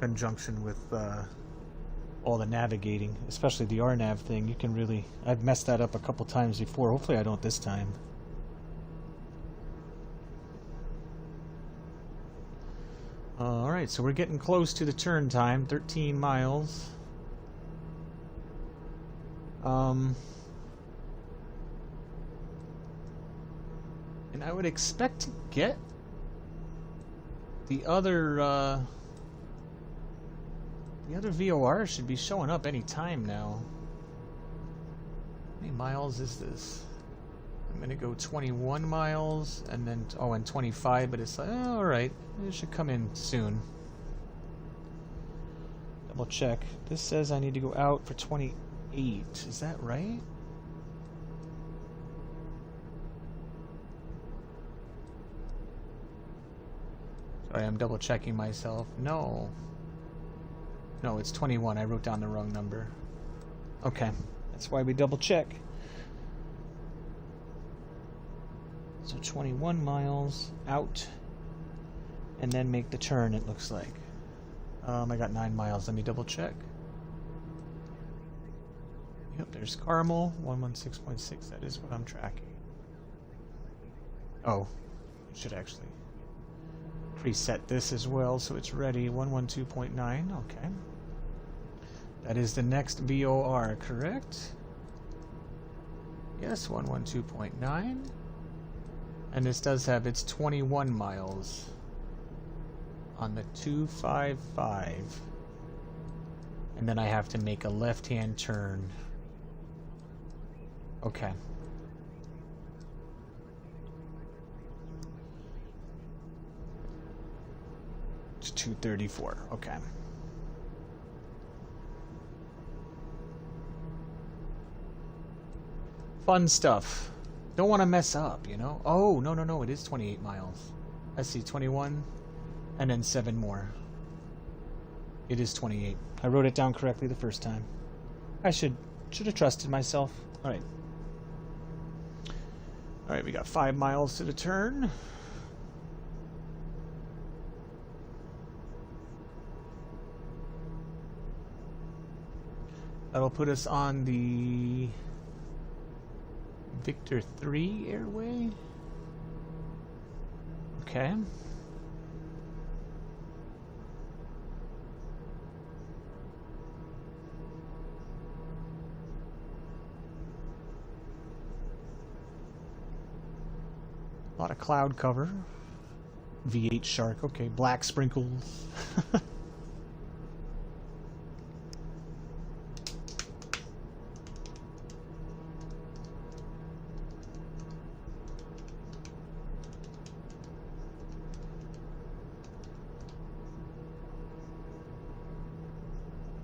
conjunction with all the navigating, especially the RNAV thing. You can really... I've messed that up a couple times before. Hopefully I don't this time. Alright, so we're getting close to the turn time. 13 miles. And I would expect to get the other VOR should be showing up any time now. How many miles is this? I'm gonna go 21 miles and then and 25, but it's like, oh, all right, it should come in soon. Double check. This says I need to go out for 28. Is that right? Sorry, I'm double checking myself. No, it's 21. I wrote down the wrong number. Okay, that's why we double check. So 21 miles out, and then make the turn, it looks like. I got 9 miles. Let me double check. Yep, there's Carmel, 116.6. That is what I'm tracking. Oh, I should actually preset this as well so it's ready. 112.9. Okay. That is the next VOR, correct? Yes, 112.9. And this does have its 21 miles on the 255. And then I have to make a left-hand turn. Okay. It's 234. Okay. Fun stuff. Don't want to mess up, you know? Oh, no, no, no. It is 28 miles. I see 21 and then 7 more. It is 28. I wrote it down correctly the first time. I should have trusted myself. All right. All right, we got 5 miles to the turn. That'll put us on the Victor 3 airway. Okay. A lot of cloud cover. V8 Shark. Okay, black sprinkles.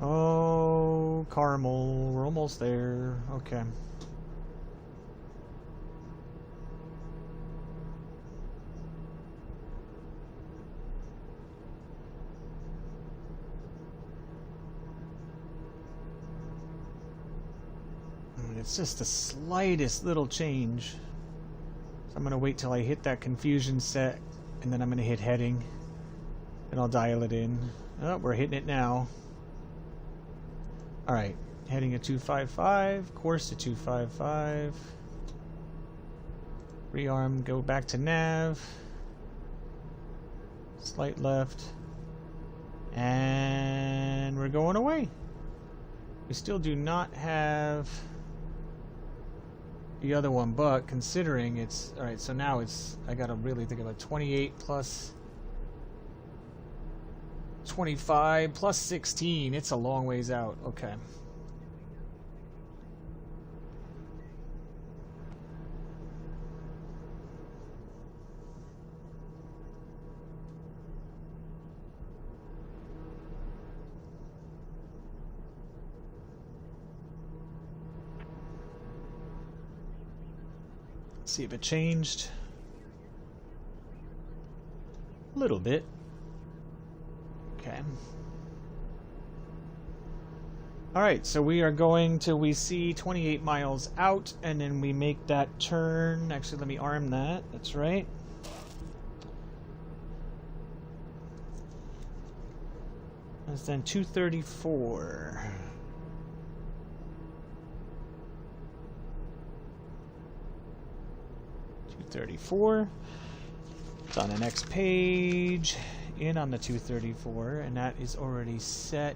Oh, caramel. We're almost there. Okay. It's just the slightest little change. So I'm going to wait till I hit that confusion set, and then I'm going to hit heading, and I'll dial it in. Oh, we're hitting it now. Alright, heading at 255, course to 255. Rearm, go back to nav. Slight left. And we're going away. We still do not have the other one, but considering it's alright, so now it's, I gotta really think about 28 plus 25 plus 16. It's a long ways out. Okay. See if it changed a little bit. Okay. Alright, so we are going till we see 28 miles out, and then we make that turn. Actually, let me arm that. That's right. That's then 234. It's on the next page, in on the 234, and that is already set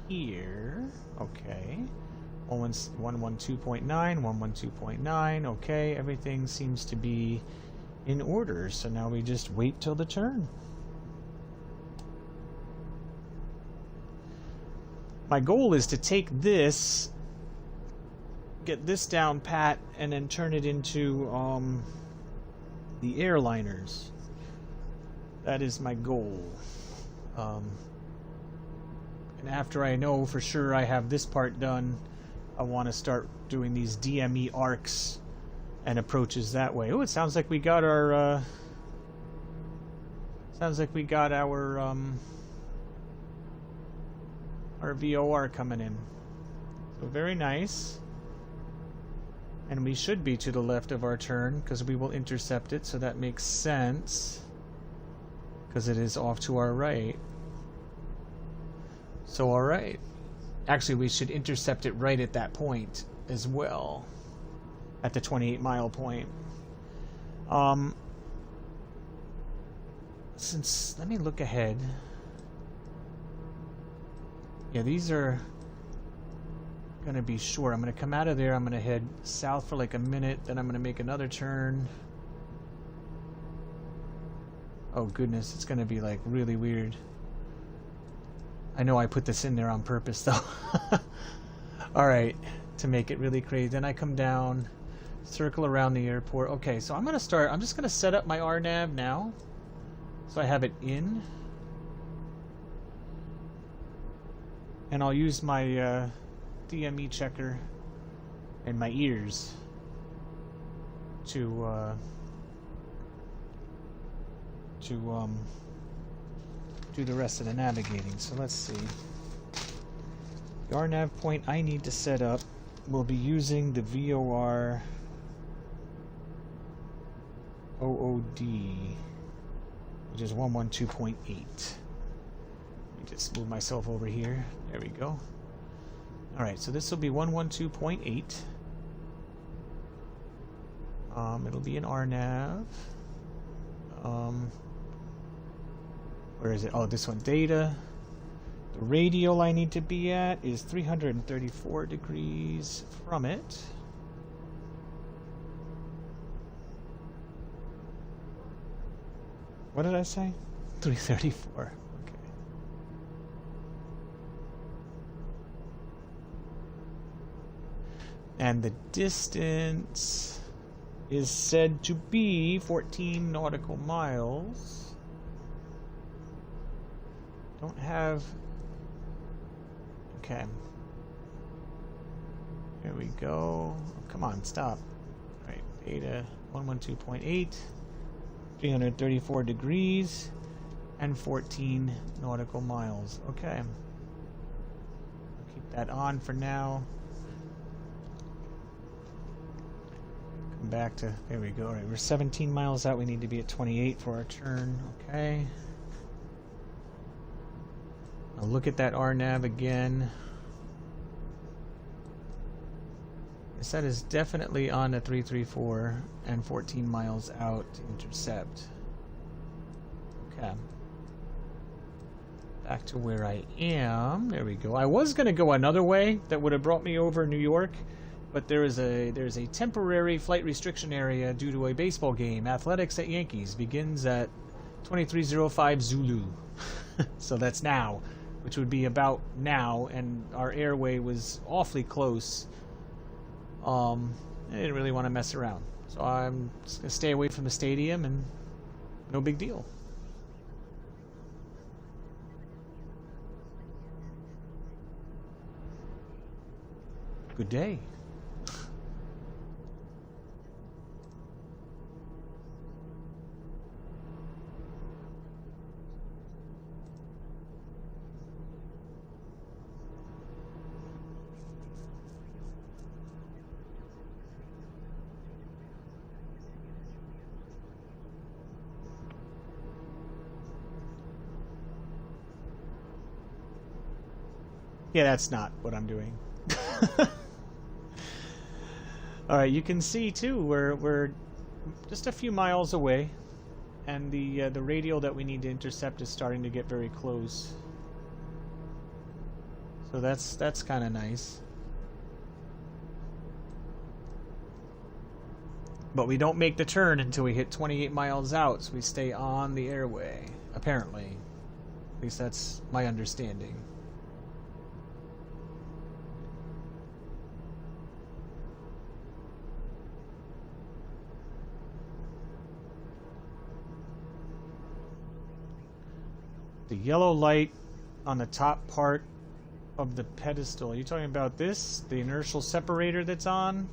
here. Okay. 112.9, 112.9. Okay, everything seems to be in order, so now we just wait till the turn. My goal is to take this, get this down pat, and then turn it into the airliners. That is my goal. And after I know for sure I have this part done, I want to start doing these DME arcs and approaches that way. Oh, it sounds like we got our our VOR coming in. So very nice. And we should be to the left of our turn because we will intercept it, so that makes sense because it is off to our right. So alright. Actually, we should intercept it right at that point as well, at the 28 mile point. Let me look ahead. Yeah, these are gonna be short. I'm gonna come out of there, I'm gonna head south for like a minute, then I'm gonna make another turn. Oh goodness, it's gonna be like really weird. I know I put this in there on purpose though. Alright, to make it really crazy. Then I come down, circle around the airport. Okay, so I'm just gonna set up my RNAV now. So I have it in. and I'll use my DME checker and my ears to do the rest of the navigating. So let's see. The RNAV point I need to set up will be using the VOR OOD, which is 112.8. Let me just move myself over here. There we go. Alright, so this will be 112.8. It'll be an RNAV. Where is it? Oh, this one, data. The radial I need to be at is 334 degrees from it. What did I say? 334. Okay. And the distance is said to be 14 nautical miles. Don't have... Okay. There we go. Oh, come on, stop. Alright, data 112.8, 334 degrees, and 14 nautical miles. Okay. I'll keep that on for now. Come back to... There we go. Alright, we're 17 miles out. We need to be at 28 for our turn. Okay. I'll look at that RNAV again. Yes, that is definitely on the 334 and 14 miles out to intercept. Okay. Back to where I am. There we go. I was going to go another way that would have brought me over New York, but there's a temporary flight restriction area due to a baseball game. Athletics at Yankees begins at 23:05 Zulu. So that's now, which would be about now, and our airway was awfully close. I didn't really want to mess around, so I'm just gonna stay away from the stadium, and no big deal. Good day. Yeah, that's not what I'm doing. Alright, you can see too, we're just a few miles away, and the radial that we need to intercept is starting to get very close. So that's kind of nice. But we don't make the turn until we hit 28 miles out, so we stay on the airway, apparently. At least that's my understanding. The yellow light on the top part of the pedestal. Are you talking about this? The inertial separator that's on?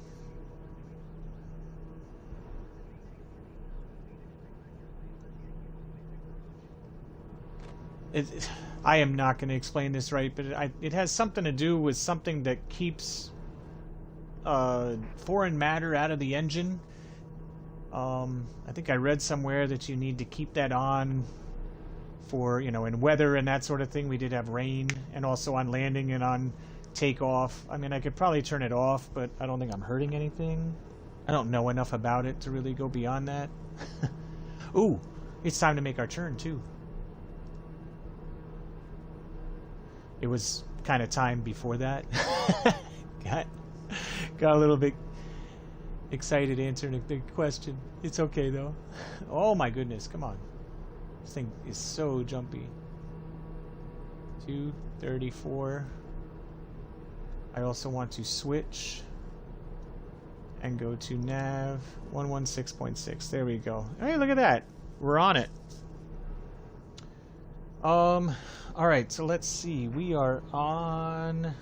I am not going to explain this right, but it has something to do with something that keeps foreign matter out of the engine. I think I read somewhere that you need to keep that on for, you know, in weather and that sort of thing. We did have rain, and also on landing and on takeoff. I mean, I could probably turn it off, but I don't think I'm hurting anything. I don't know enough about it to really go beyond that. Ooh, it's time to make our turn too. It was kind of time before that. got a little bit excited answering the question. It's okay though. Oh my goodness, come on. This thing is so jumpy. 234. I also want to switch and go to nav 116.6. There we go. Hey, look at that. We're on it. Alright, so let's see. We are on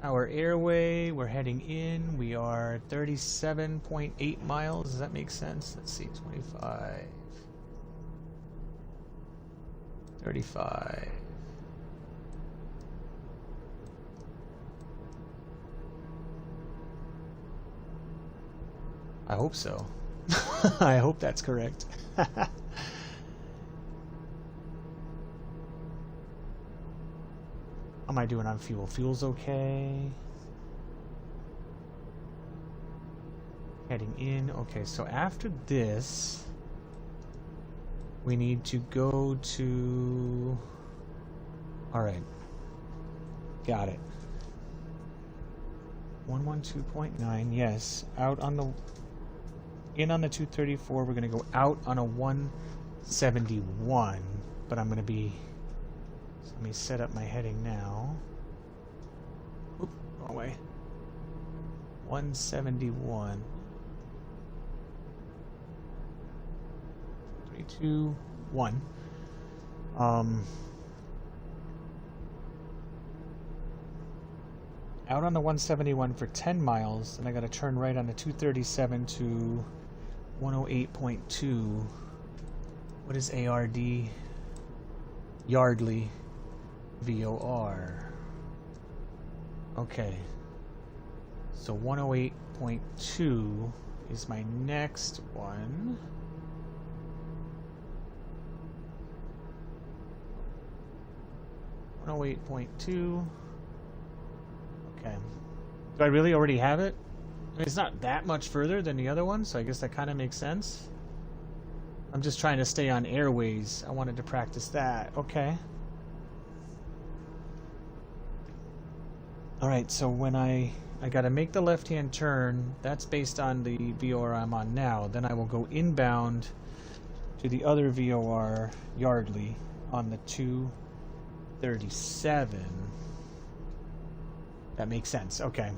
our airway. We're heading in. We are 37.8 miles. Does that make sense? Let's see. 25. 35. I hope so. I hope that's correct. How am I doing on fuel? Fuel's okay. Heading in. Okay, so after this, we need to go to... Alright. Got it. 112.9, yes. Out on the... In on the 234, we're going to go out on a 171, but I'm going to be... So let me set up my heading now. Oop, wrong way. 171. 3, 2, 1. Out on the 171 for 10 miles, and I got to turn right on the 237 to 108.2. What is ARD? Yardley VOR. Okay. So 108.2 is my next one. .2. Okay. Do I really already have it? I mean, it's not that much further than the other one, so I guess that kind of makes sense. I'm just trying to stay on airways. I wanted to practice that. Okay. Alright, so when I gotta make the left-hand turn, that's based on the VOR I'm on now. Then I will go inbound to the other VOR, Yardley, on the 237. That makes sense. Okay.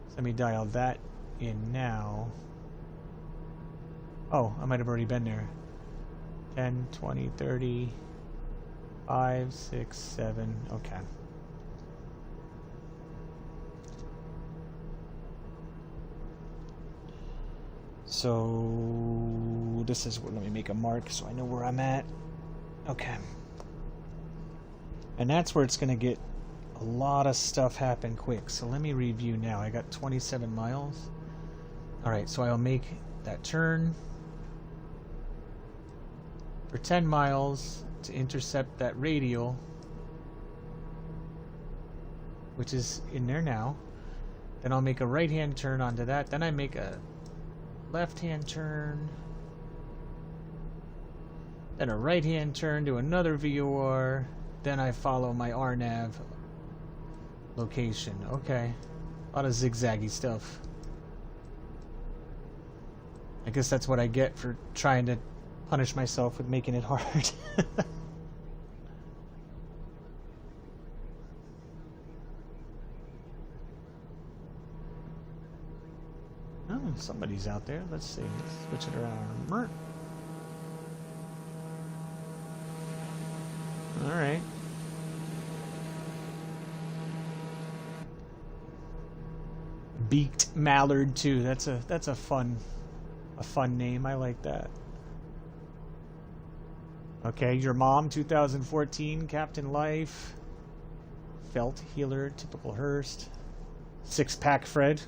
So let me dial that in now. Oh, I might have already been there. 10, 20, 30, 5, 6, 7. Okay. So this is what, let me make a mark so I know where I'm at. Okay. And that's where it's going to get a lot of stuff happen quick. So let me review now. I got 27 miles. Alright, so I'll make that turn for 10 miles to intercept that radial, which is in there now. Then I'll make a right-hand turn onto that. Then I make a left-hand turn. Then a right-hand turn to another VOR. Then I follow my RNAV location. Okay. A lot of zigzaggy stuff. I guess that's what I get for trying to punish myself with making it hard. Oh, somebody's out there. Let's see. Let's switch it around. Alright. Beaked Mallard too. That's a fun name. I like that. Okay, your mom 2014 Captain Life. Felt Healer, typical Hearst. Six Pack Fred.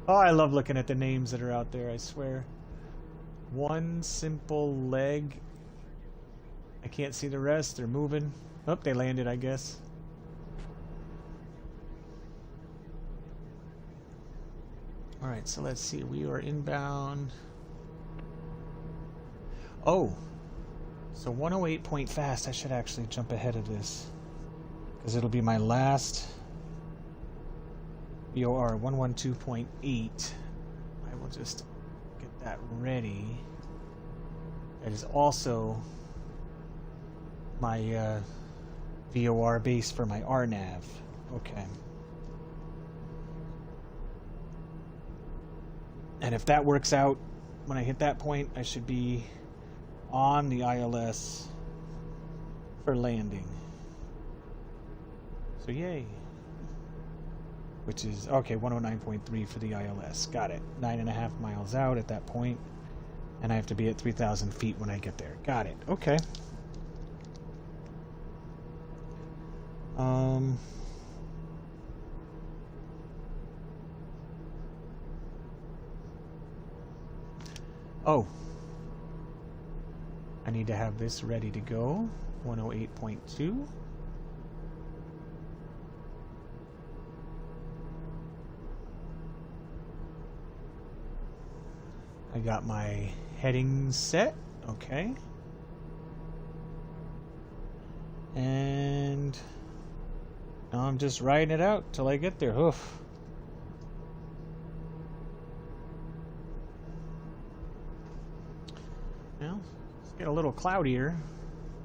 Oh, I love looking at the names that are out there, I swear. One Simple Leg. I can't see the rest. They're moving. Oh, they landed, I guess. Alright, so let's see. We are inbound. Oh. So 108 point fast. I should actually jump ahead of this, because it'll be my last VOR 112.8. I will just get that ready. That is also my VOR base for my RNAV. Okay. And if that works out, when I hit that point, I should be on the ILS for landing. So yay. Which is, okay, 109.3 for the ILS. Got it. 9.5 miles out at that point. And I have to be at 3,000 feet when I get there. Got it. Okay. Oh. I need to have this ready to go. 108.2. I got my heading set. Okay. And now I'm just riding it out till I get there. Oof. Well, it's getting a little cloudier.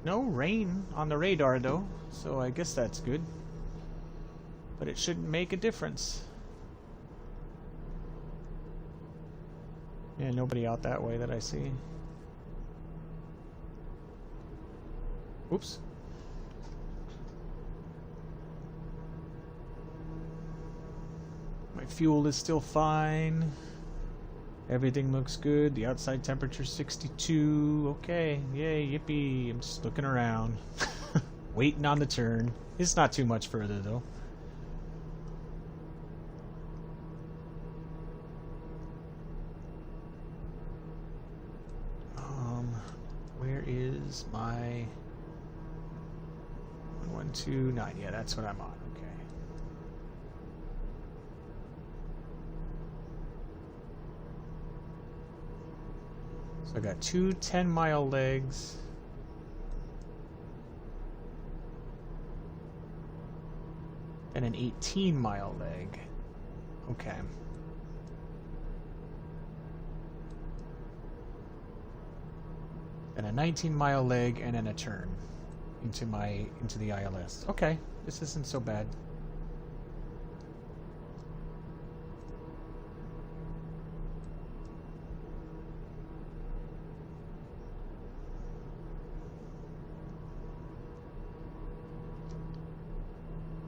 No rain on the radar though, so I guess that's good. But it shouldn't make a difference. Yeah, nobody out that way that I see. Oops. My fuel is still fine. Everything looks good. The outside temperature is 62. Okay, yay, yippee. I'm just looking around. Waiting on the turn. It's not too much further though. Where is my 1129? Yeah, that's what I'm on. Okay. So I got two 10-mile legs. And an 18-mile leg. Okay. And a 19-mile leg, and then a turn into the ILS. Okay, this isn't so bad.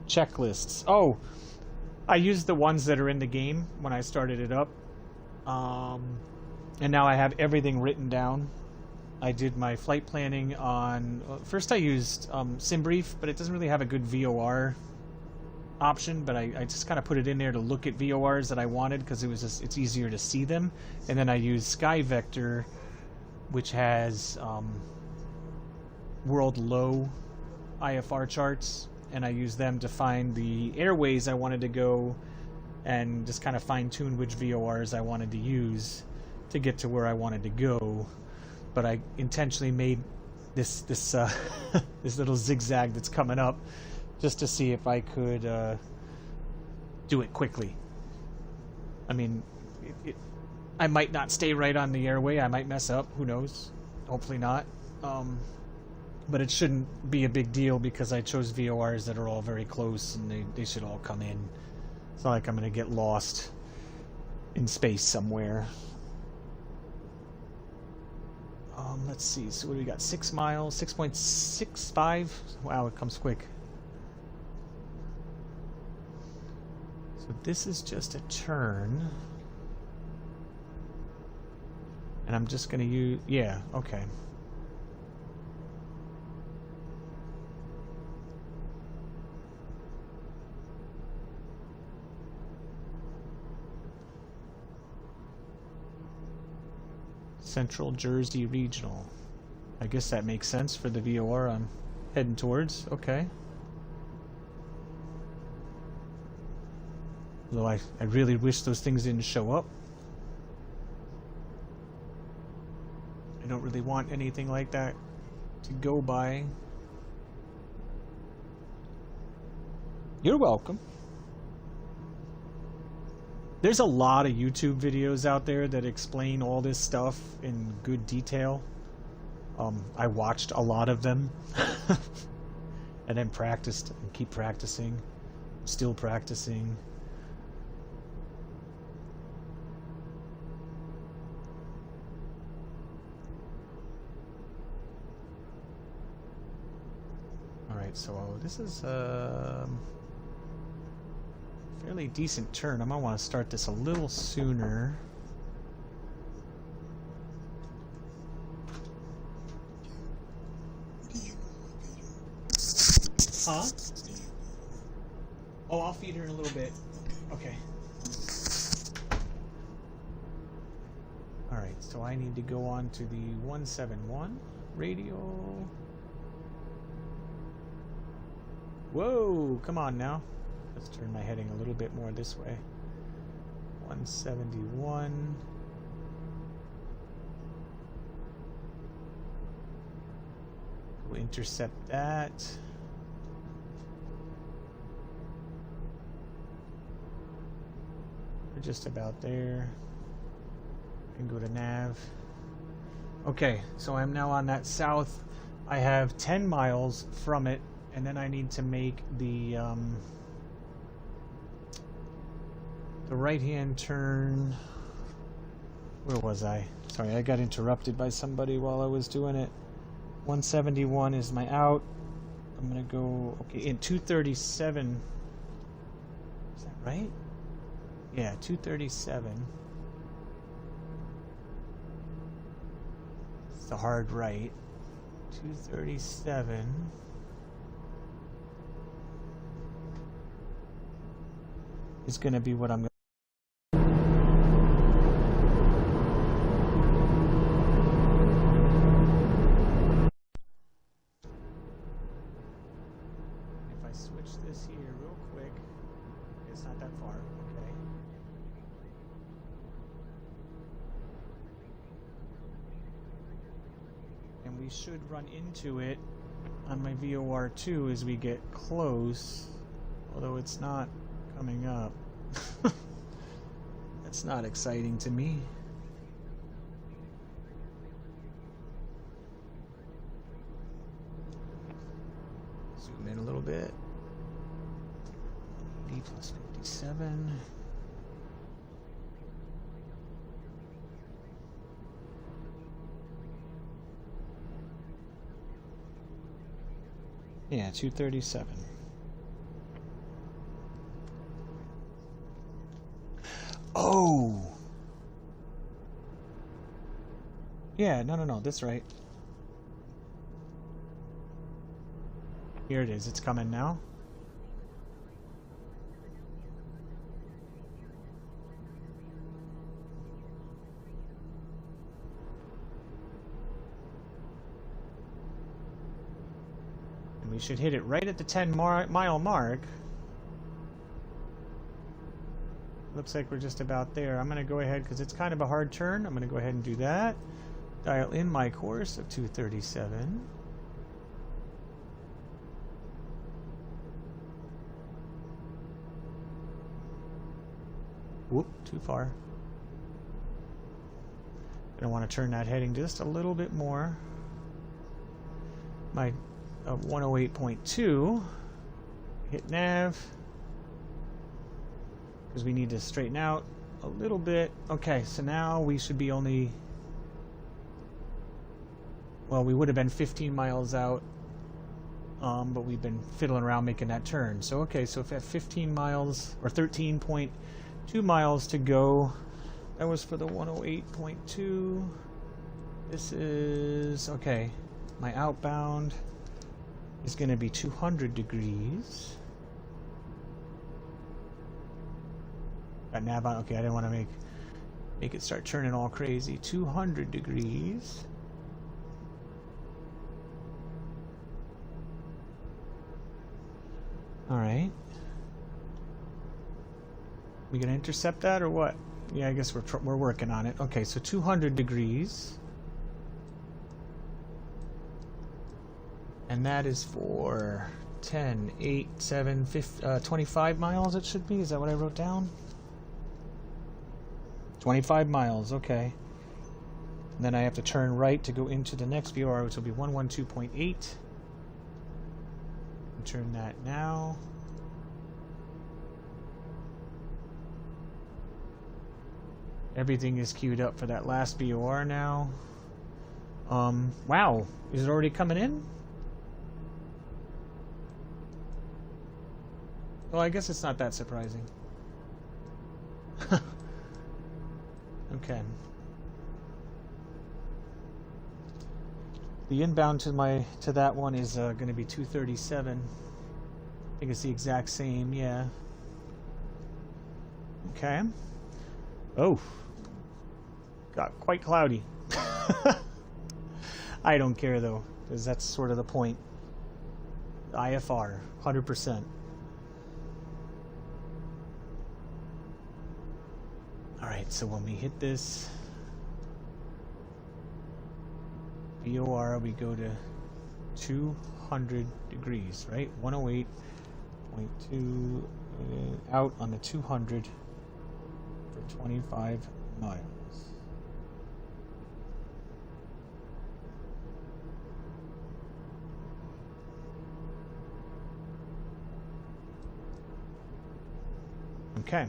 Checklists. Oh, I used the ones that are in the game when I started it up, and now I have everything written down. I did my flight planning on... first I used SimBrief, but it doesn't really have a good VOR option, but I just kind of put it in there to look at VORs that I wanted because it's easier to see them. And then I used SkyVector, which has world low IFR charts, and I used them to find the airways I wanted to go and just kind of fine-tune which VORs I wanted to use to get to where I wanted to go. But I intentionally made this this little zigzag that's coming up just to see if I could do it quickly. I mean, I might not stay right on the airway. I might mess up. Who knows? Hopefully not. But it shouldn't be a big deal because I chose VORs that are all very close and they should all come in. It's not like I'm going to get lost in space somewhere. Let's see, so what do we got? 6 miles, 6.65. Wow, it comes quick. So this is just a turn. And I'm just going to use, yeah, okay. Central Jersey Regional. I guess that makes sense for the VOR I'm heading towards. Okay. Though I really wish those things didn't show up. I don't really want anything like that to go by. You're welcome. There's a lot of YouTube videos out there that explain all this stuff in good detail. I watched a lot of them and then practiced and keep practicing, still practicing. Alright, so this is a fairly decent turn. I might want to start this a little sooner. Huh? Oh, I'll feed her in a little bit. Okay. Alright, so I need to go on to the 171 radio. Whoa, come on now. Let's turn my heading a little bit more this way. 171. We'll intercept that. We're just about there. And go to nav. Okay, so I'm now on that south. I have 10 miles from it, and then I need to make the right-hand turn. Where was I? Sorry, I got interrupted by somebody while I was doing it. 171 is my out. I'm gonna go, okay, in 237. Is that right? Yeah, 237. The hard right. 237 is going to be what I'm going to. If I switch this here real quick, it's not that far, okay. And we should run into it on my VOR2 as we get close, although it's not coming up. That's not exciting to me. Zoom in a little bit. B plus 57. Yeah, 237. Oh! Yeah, no, that's right. Here it is, it's coming now. And we should hit it right at the 10-mile mark. Looks like we're just about there. I'm going to go ahead, because it's kind of a hard turn, I'm going to go ahead and do that. Dial in my course of 237. Whoop, too far. I want to turn that heading just a little bit more. My 108.2. Hit nav. Because we need to straighten out a little bit. Okay, so now we should be only... Well, we would have been 15 miles out, but we've been fiddling around making that turn. So, okay, so if we have 15 miles, or 13.2 miles to go, that was for the 108.2. This is, okay, my outbound is going to be 200 degrees. Got nav on, okay, I didn't want to make it start turning all crazy. 200 degrees. Alright. We gonna intercept that or what? Yeah, I guess we're working on it. Okay, so 200 degrees. And that is for 10, 8, 7, 25 miles it should be. Is that what I wrote down? 25 miles, okay. And then I have to turn right to go into the next VOR, which will be 112.8. Turn that now. Everything is queued up for that last VOR now. Wow, is it already coming in? Well, I guess it's not that surprising. Okay. The inbound to that one is going to be 237. I think it's the exact same, yeah. Okay. Oh. Got quite cloudy. I don't care though, because that's sort of the point. IFR, 100%. Alright, so when we hit this VOR, we go to 200 degrees, right? 108.2 out on the 200 for 25 miles. Okay.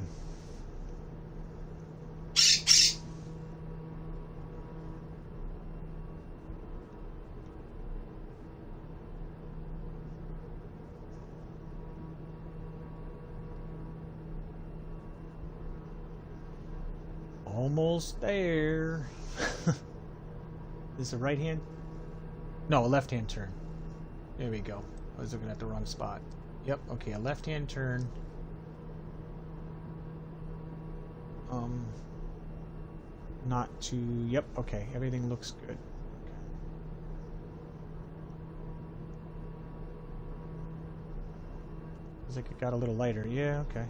Almost there. This is a right hand? No, a left hand turn. There we go. I was looking at the wrong spot. Yep, okay, a left hand turn. Not too, yep, okay, everything looks good. Okay. Looks like it got a little lighter, yeah, okay.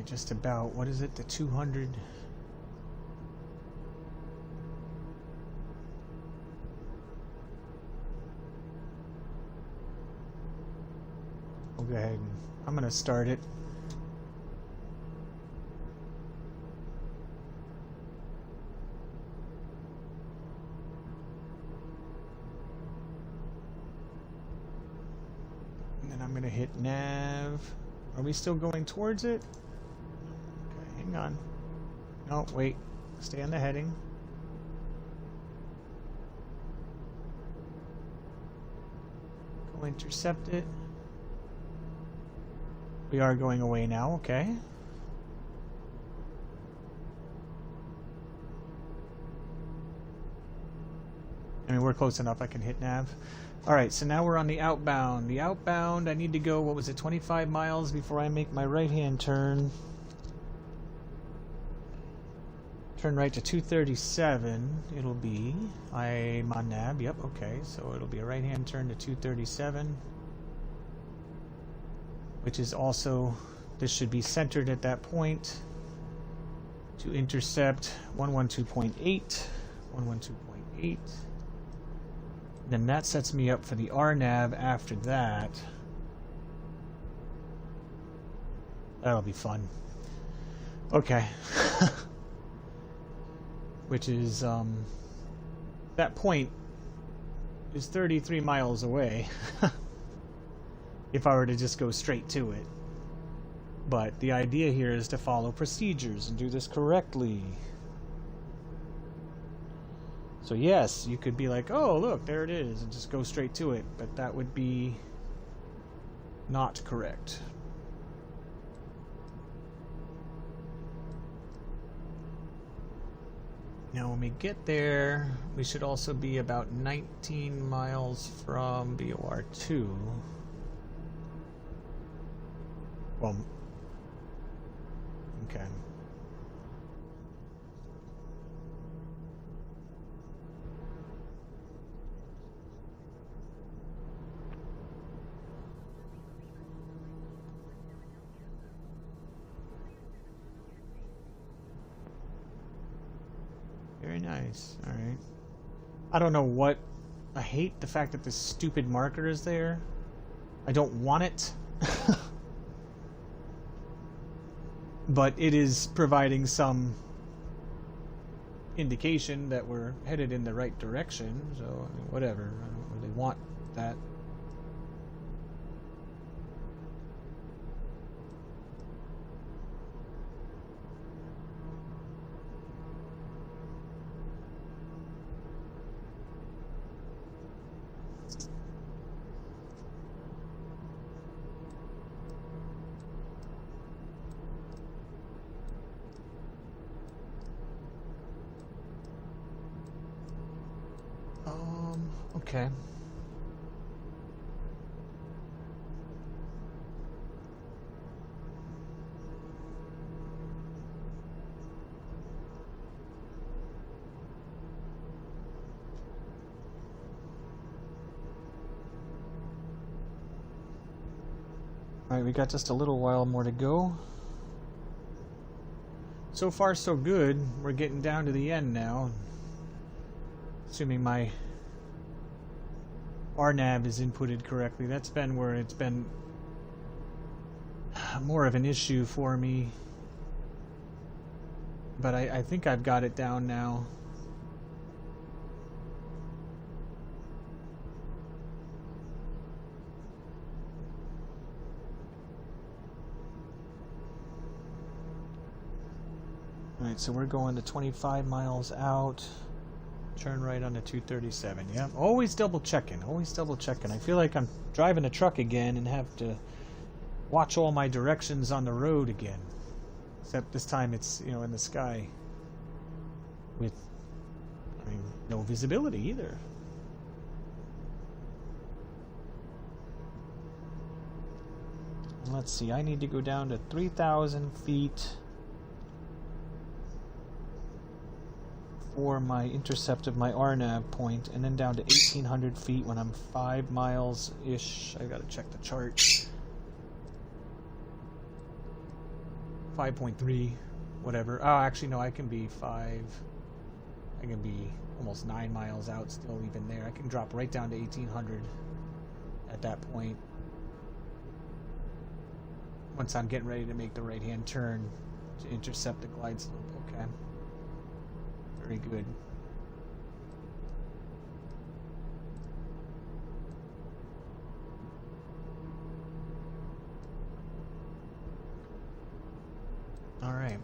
Just about, what is it, the 200? We'll go ahead and, I'm going to start it. And then I'm going to hit nav. Are we still going towards it? Hang on. No, wait. Stay on the heading. Go intercept it. We are going away now, okay. I mean, we're close enough, I can hit nav. Alright, so now we're on the outbound. The outbound, I need to go, what was it, 25 miles before I make my right-hand turn. Turn right to 237. It'll be, I'm on nav, yep, okay. So it'll be a right-hand turn to 237. Which is also, this should be centered at that point. To intercept 112.8. 112.8. Then that sets me up for the RNAV after that. That'll be fun. Okay. Which is, that point is 33 miles away. If I were to just go straight to it. But the idea here is to follow procedures and do this correctly. So yes, you could be like, oh look, there it is, and just go straight to it, but that would be not correct. Now when we get there, we should also be about 19 miles from VOR 2. Well, okay. Very nice. All right. I don't know what. I hate the fact that this stupid marker is there. I don't want it. But it is providing some indication that we're headed in the right direction. So, I mean, whatever. I don't really want that. Okay. Alright, we got just a little while more to go. So far, so good. We're getting down to the end now. Assuming my RNAV is inputted correctly. That's been where it's been more of an issue for me. But I think I've got it down now. Alright, so we're going to 25 miles out. Turn right on the 237. Yeah, always double checking. Always double checking. I feel like I'm driving a truck again and have to watch all my directions on the road again. Except this time it's, you know, in the sky with, I mean, no visibility either. Let's see, I need to go down to 3,000 feet for my intercept of my RNAV point, and then down to 1,800 feet when I'm 5 miles-ish. I gotta check the chart. 5.3, whatever. Oh, actually, no, I can be 5. I can be almost 9 miles out still even there. I can drop right down to 1,800 at that point. Once I'm getting ready to make the right-hand turn to intercept the glide slope. Okay. Very good. All right.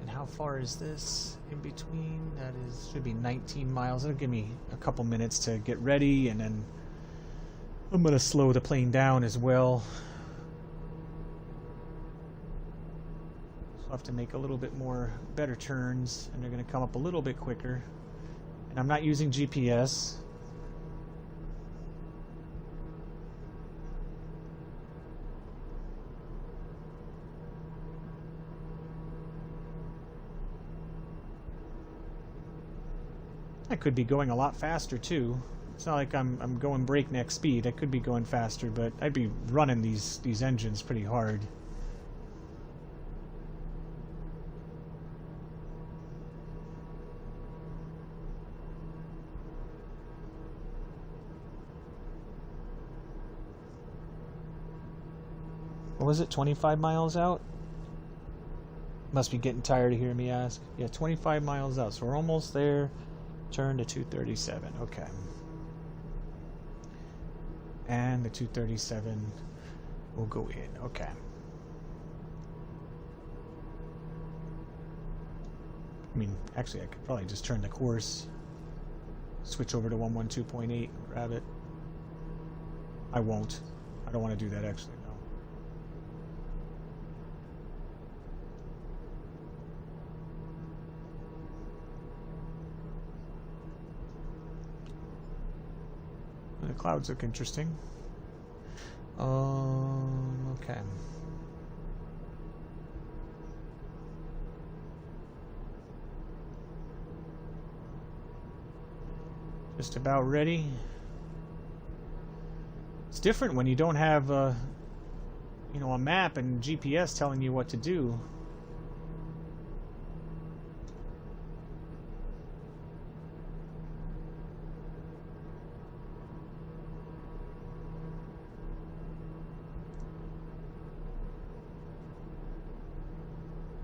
And how far is this in between? That is, should be 19 miles. It'll give me a couple minutes to get ready, and then I'm going to slow the plane down as well. I'll have to make a little bit more better turns, and they're going to come up a little bit quicker. And I'm not using GPS. I could be going a lot faster too. It's not like I'm going breakneck speed. I could be going faster, but I'd be running these engines pretty hard. What was it, 25 miles out? Must be getting tired of hearing me ask. Yeah, 25 miles out, so we're almost there. Turn to 237, okay. And the 237 will go in, okay. I mean, actually, I could probably just turn the course, switch over to 112.8 and grab it. I won't. I don't want to do that, actually. The clouds look interesting. Okay. Just about ready. It's different when you don't have, you know, a map and GPS telling you what to do.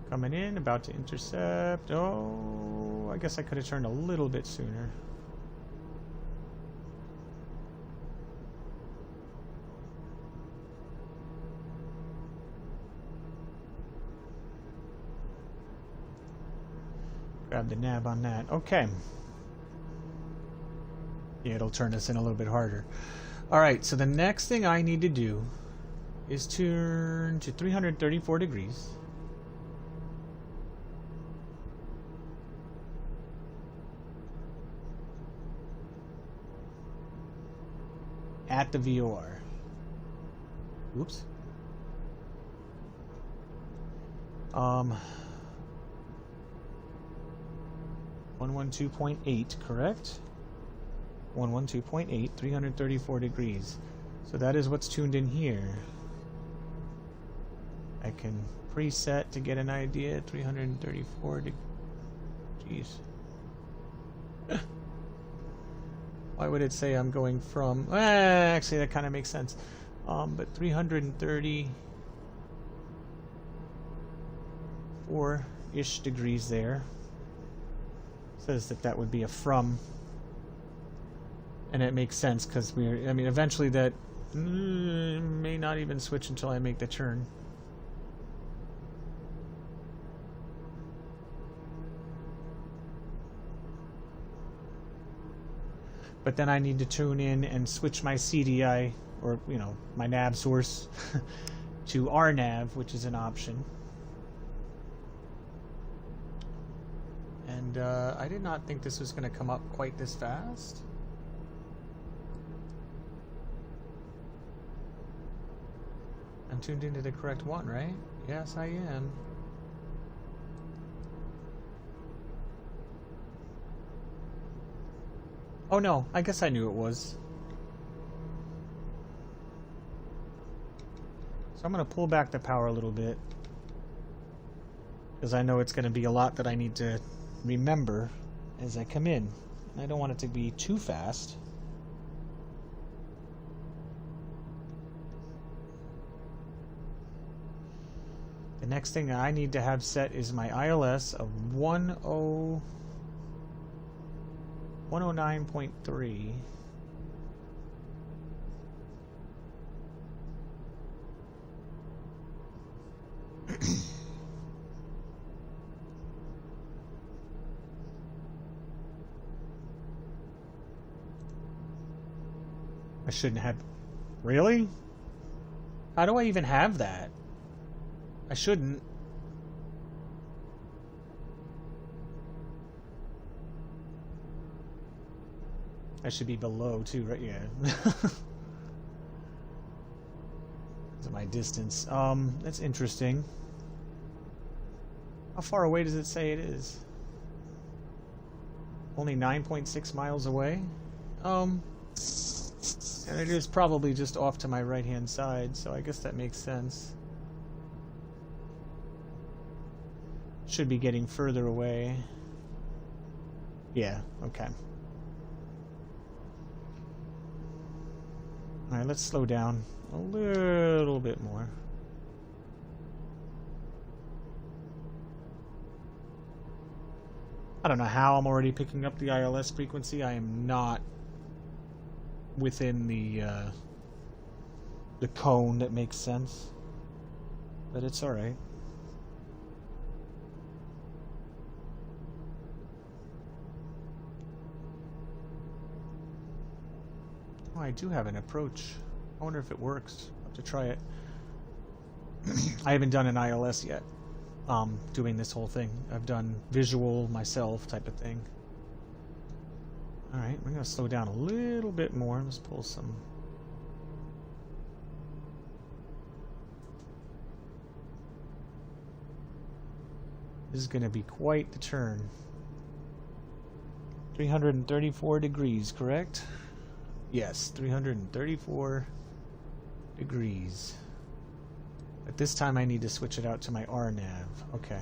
Coming in, about to intercept. Oh, I guess I could have turned a little bit sooner. Grab the nav on that. Okay. Yeah, it'll turn us in a little bit harder. Alright, so the next thing I need to do is turn to 334 degrees. at the VOR. Oops. 112.8, correct? 112.8, 334 degrees. So that is what's tuned in here. I can preset to get an idea. 334 degrees. Why would it say I'm going from... actually, that kind of makes sense. But 334-ish degrees there. Says that would be a from. And it makes sense because I mean, eventually that may not even switch until I make the turn. But then I need to tune in and switch my CDI, or, you know, my nav source, to RNAV, which is an option. And I did not think this was going to come up quite this fast. I'm tuned into the correct one, right? Yes, I am. Oh no, I guess I knew it was. So I'm going to pull back the power a little bit, because I know it's going to be a lot that I need to remember as I come in. And I don't want it to be too fast. The next thing I need to have set is my ILS of 109.3. I shouldn't have... Really? How do I even have that? I shouldn't. I should be below too, right? Yeah. That's my distance. That's interesting. How far away does it say it is? Only 9.6 miles away? And it is probably just off to my right-hand side, so I guess that makes sense. Should be getting further away. Yeah, okay. Alright, let's slow down a little bit more. I don't know how I'm already picking up the ILS frequency. I am not within the cone that makes sense. But it's alright. Oh, I do have an approach. I wonder if it works. I'll have to try it. I haven't done an ILS yet. Doing this whole thing. I've done visual myself type of thing. Alright, we're going to slow down a little bit more. Let's pull some... This is going to be quite the turn. 334 degrees, correct? Yes, 334 degrees. But this time I need to switch it out to my RNAV. Okay.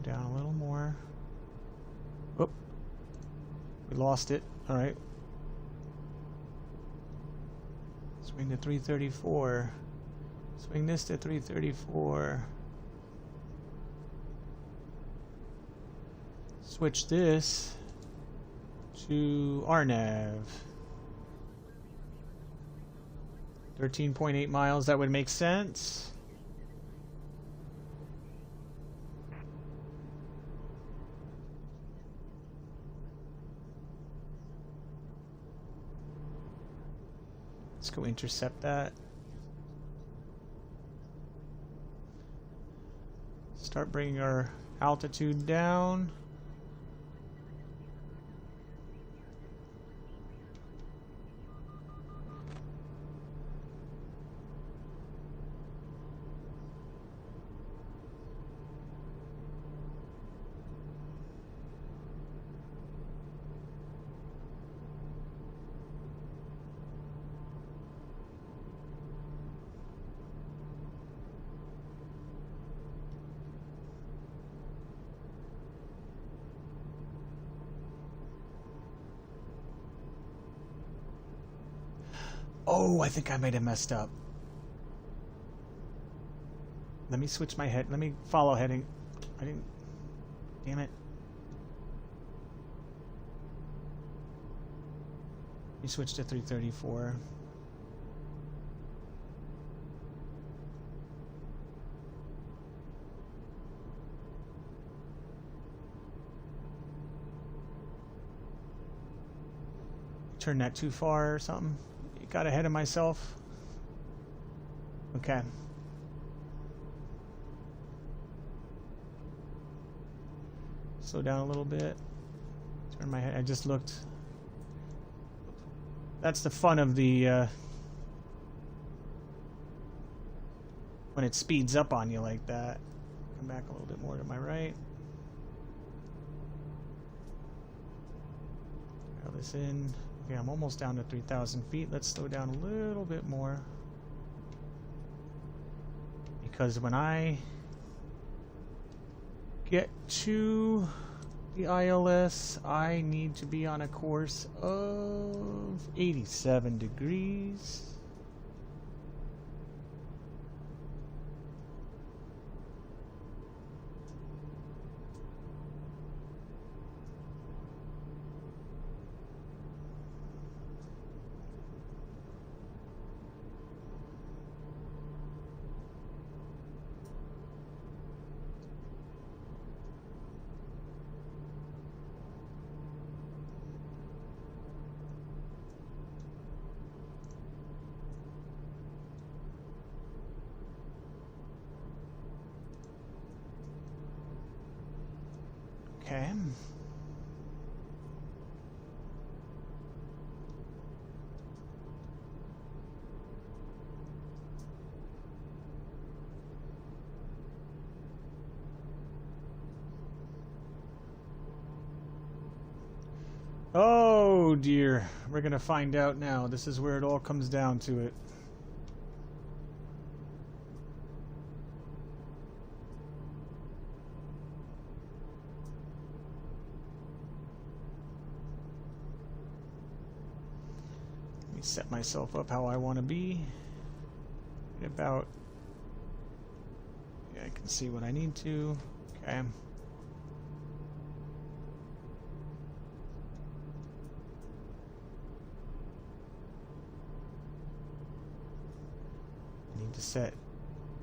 Down a little more. Oop. We lost it. Alright. Let's Swing to 334. Swing this to 334. Switch this to RNAV. 13.8 miles, that would make sense. Let's go intercept that. Start bringing our altitude down. Oh, I think I might have messed up. Let me switch my head. Let me follow heading. I didn't. Damn it. Let me switch to 334. Turn that too far or something. Got ahead of myself. Okay. Slow down a little bit. Turn my head. I just looked. That's the fun of the when it speeds up on you like that. Come back a little bit more to my right. Dial this in. Okay, I'm almost down to 3,000 feet. Let's slow down a little bit more. Because when I get to the ILS, I need to be on a course of 87 degrees. Okay. Oh dear, we're gonna find out now. This is where it all comes down to it. Let me set myself up how I want to be. About, yeah, I can see what I need to. Okay. To set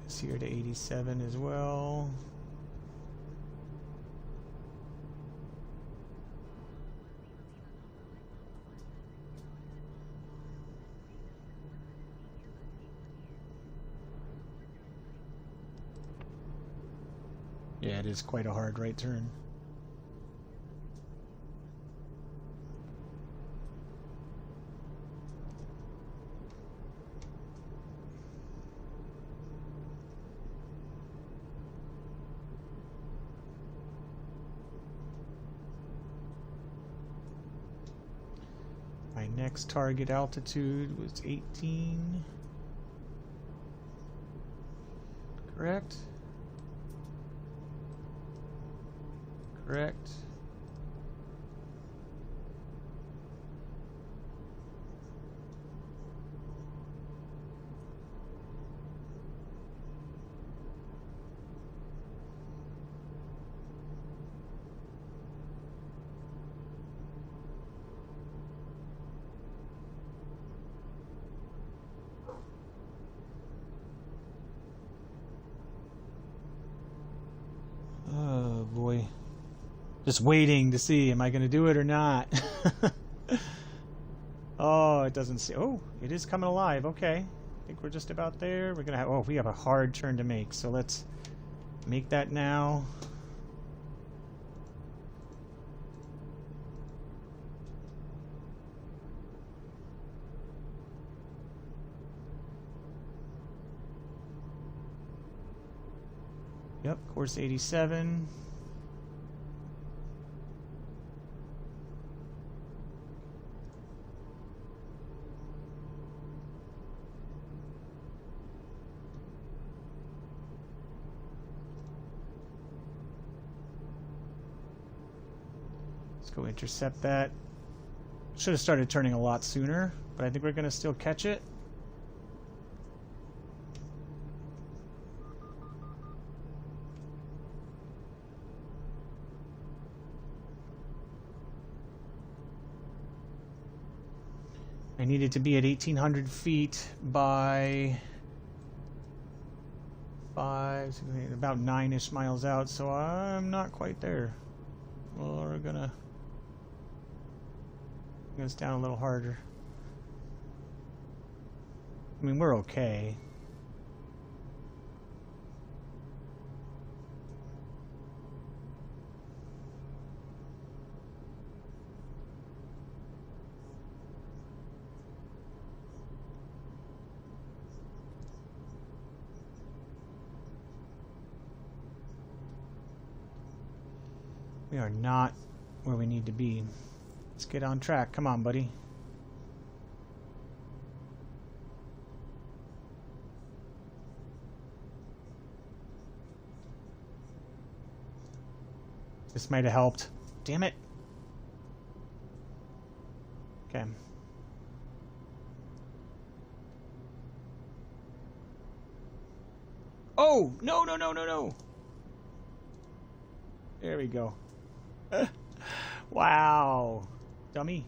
this here to 87 as well. Yeah, it is quite a hard right turn. My next target altitude was 18. Correct? Correct. Just waiting to see, am I going to do it or not? Oh, it doesn't see. Oh, it is coming alive. Okay. I think we're just about there. We're going to have, oh, we have a hard turn to make. So let's make that now. Yep, course 87. Let's go intercept that. Should have started turning a lot sooner, but I think we're going to still catch it. I needed to be at 1,800 feet by about 9-ish miles out, so I'm not quite there. Well, we're gonna get us down a little harder. I mean, we're okay. We are not where we need to be. Let's get on track. Come on, buddy. This might have helped. Damn it. Okay. Oh, no, no, no, no, no. There we go. Wow. Dummy.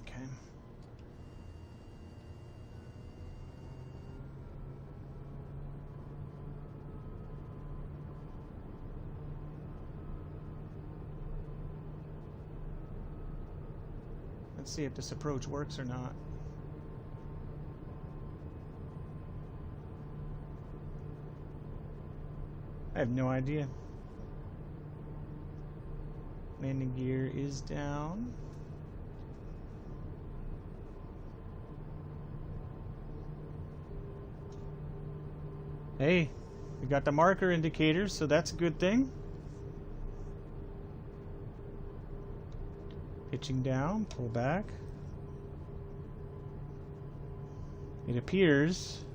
Okay. Let's see if this approach works or not. I have no idea. Landing gear is down. Hey, we got the marker indicators, so that's a good thing. Pitching down, pull back. It appears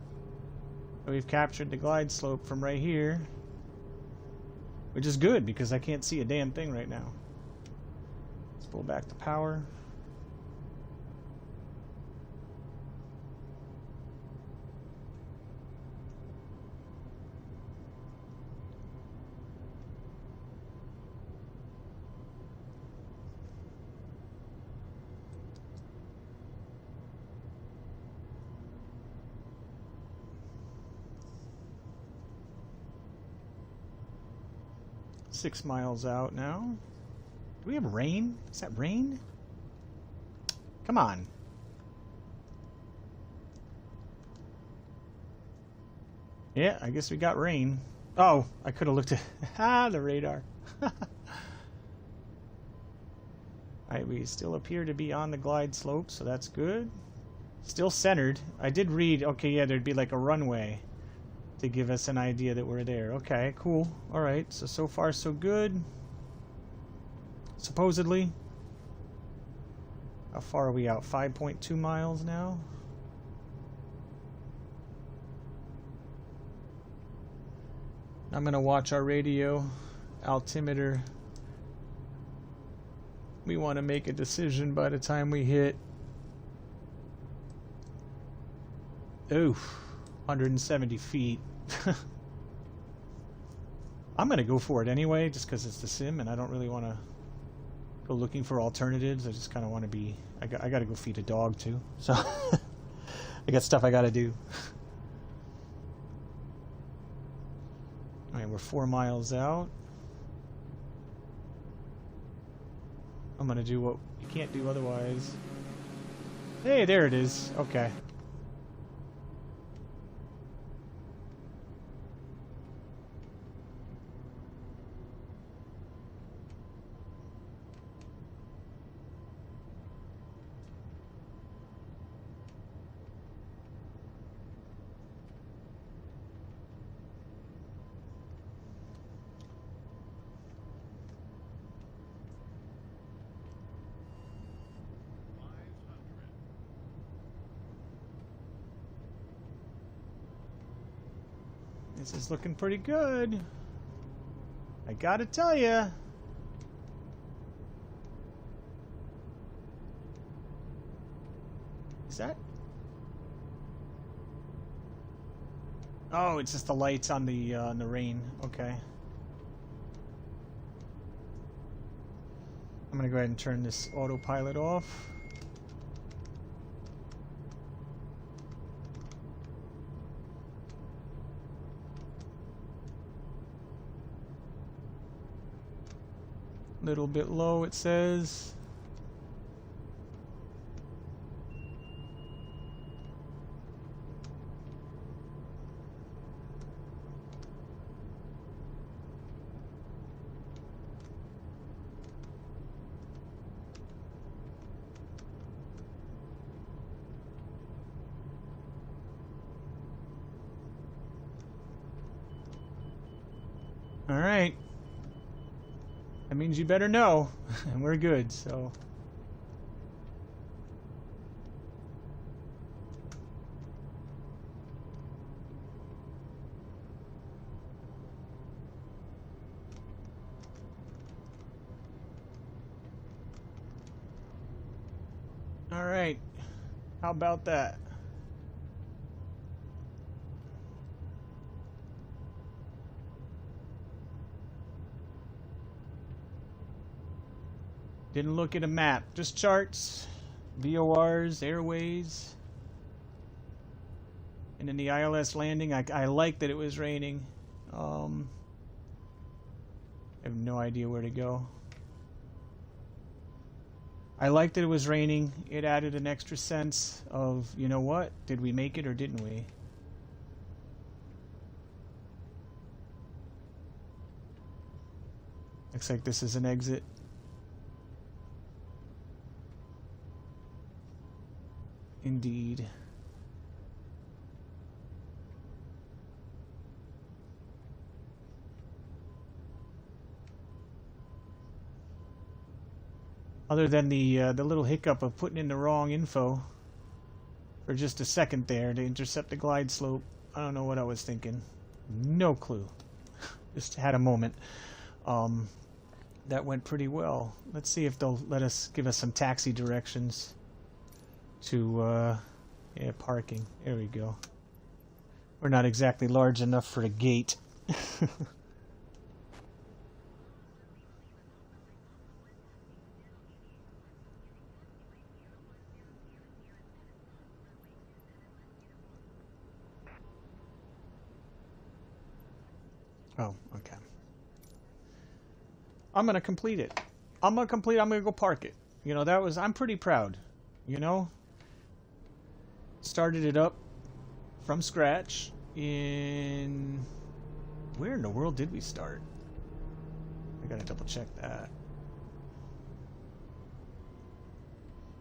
that we've captured the glide slope from right here, which is good because I can't see a damn thing right now. Let's pull back the power. Six miles out now. Do we have rain? Is that rain? Come on. Yeah, I guess we got rain. Oh, I could have looked at the radar. Alright, we still appear to be on the glide slope, so that's good. Still centered. I did read, okay, yeah, there'd be like a runway to give us an idea that we're there. Okay, cool. Alright, so far so good. Supposedly. How far are we out? 5.2 miles now? I'm going to watch our radio altimeter. We want to make a decision by the time we hit. Oof. 170 feet. I'm going to go for it anyway, just because it's the sim and I don't really want to go looking for alternatives. I just kind of want to be... I got to go feed a dog too, so I got stuff I got to do. All right, we're 4 miles out. I'm gonna do what you can't do otherwise. Hey, there it is. Okay. This is looking pretty good. I gotta tell ya. Is that? Oh, it's just the lights on the rain. Okay. I'm gonna go ahead and turn this autopilot off. Little bit low, it says. All right. That means you better know, and we're good, so. All right, how about that? Didn't look at a map, just charts, VORs, airways. And in the ILS landing, I like that it was raining. I have no idea where to go. I liked that it was raining. It added an extra sense of, you know what, did we make it or didn't we? Looks like this is an exit. Indeed. Other than the little hiccup of putting in the wrong info for just a second there to intercept the glide slope, I don't know what I was thinking. No clue. Just had a moment. That went pretty well. Let's see if they'll give us some taxi directions to yeah, parking. There we go. We're not exactly large enough for a gate. Oh, okay. I'm gonna complete it. I'm gonna go park it. You know, I'm pretty proud. You know? Started it up from scratch in... Where in the world did we start? I gotta double check that.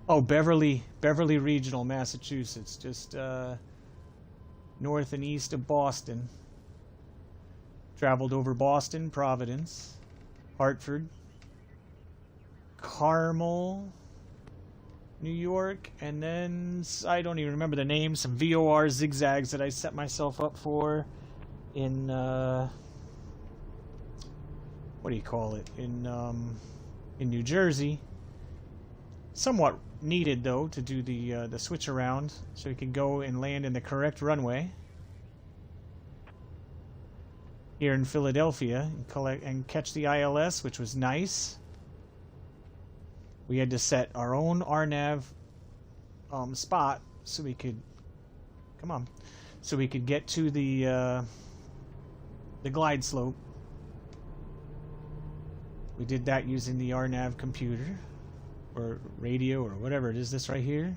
Oh, Beverly Regional, Massachusetts. Just north and east of Boston. Traveled over Boston, Providence, Hartford, Carmel, New York, and then I don't even remember the name, some VOR zigzags that I set myself up for in what do you call it, in New Jersey. Somewhat needed though to do the switch around so you can go and land in the correct runway here in Philadelphia and catch the ILS, which was nice. we had to set our own RNAV spot so we could so we could get to the glide slope. We did that using the RNAV computer or radio or whatever it is. This right here.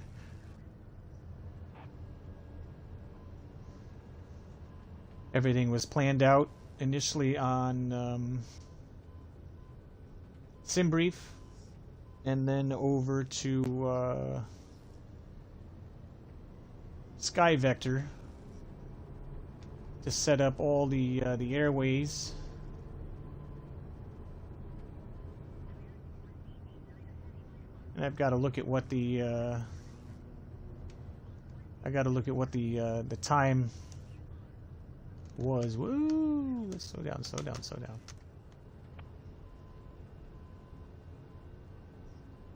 Everything was planned out initially on SimBrief, and then over to SkyVector to set up all the airways. And I've got to look at what the the time was. Woo! Let's slow down, slow down, slow down.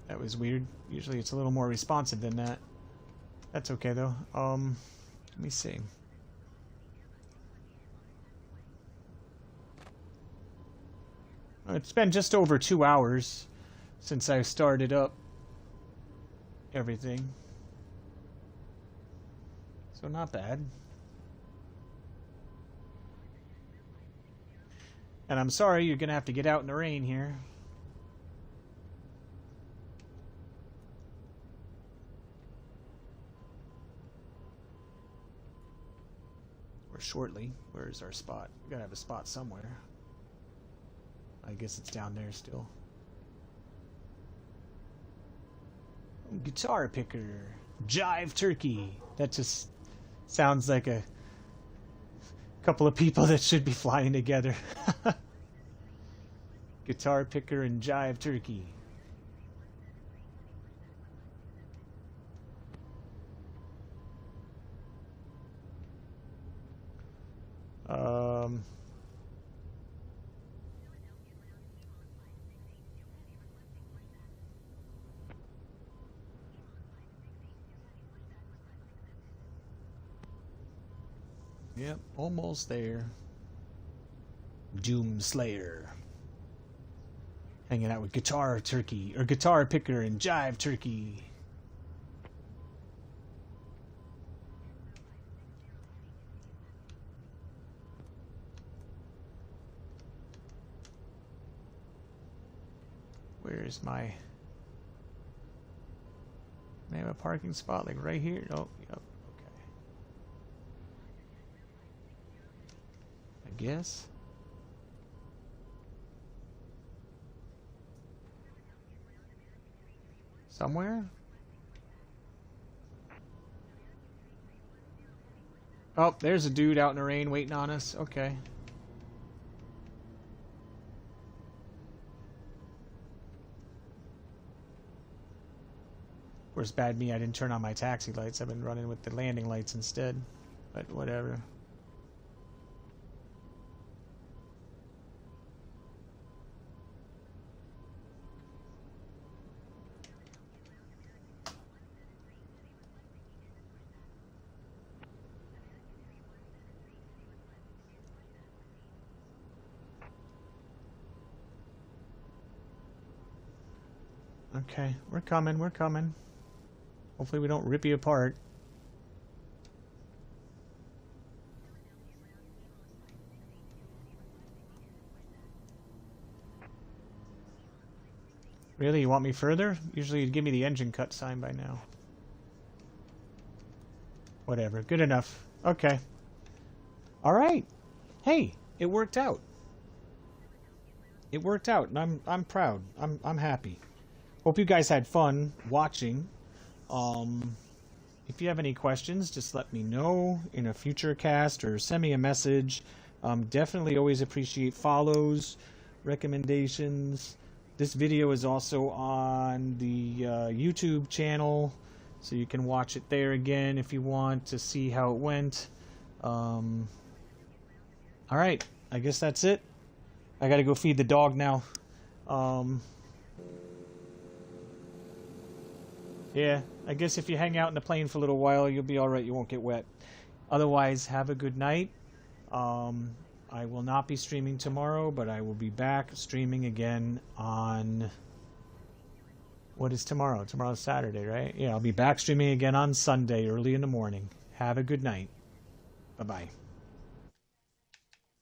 That was weird. Usually it's a little more responsive than that. That's okay though. Let me see. It's been just over 2 hours since I started up everything. So not bad. And I'm sorry you're gonna have to get out in the rain here. Or shortly. Where's our spot? We gotta have a spot somewhere. I guess it's down there still. Guitar picker. Jive turkey. That just sounds like a couple of people that should be flying together. Guitar picker and jive turkey. Yep, almost there. Doom Slayer. Hanging out with Guitar Turkey, or Guitar Picker and Jive Turkey. Where's my... May I have a parking spot like right here? Oh, yep. Guess. Somewhere? Oh, there's a dude out in the rain waiting on us. Okay. Of course, bad me, I didn't turn on my taxi lights. I've been running with the landing lights instead. But whatever. Okay, we're coming, we're coming. Hopefully we don't rip you apart. Really? You want me further? Usually you'd give me the engine cut sign by now. Whatever, good enough. Okay. Alright. Hey, it worked out. It worked out, and I'm proud. I'm happy. Hope you guys had fun watching. If you have any questions, just let me know in a future cast or send me a message. Definitely always appreciate follows, recommendations. This video is also on the YouTube channel, so you can watch it there again if you want to see how it went. Alright, I guess that's it. I gotta go feed the dog now. Yeah, I guess if you hang out in the plane for a little while, you'll be alright, you won't get wet. Otherwise, have a good night. I will not be streaming tomorrow, but I will be back streaming again on What is tomorrow? Tomorrow's Saturday, right? Yeah, I'll be back streaming again on Sunday, early in the morning. Have a good night. Bye-bye.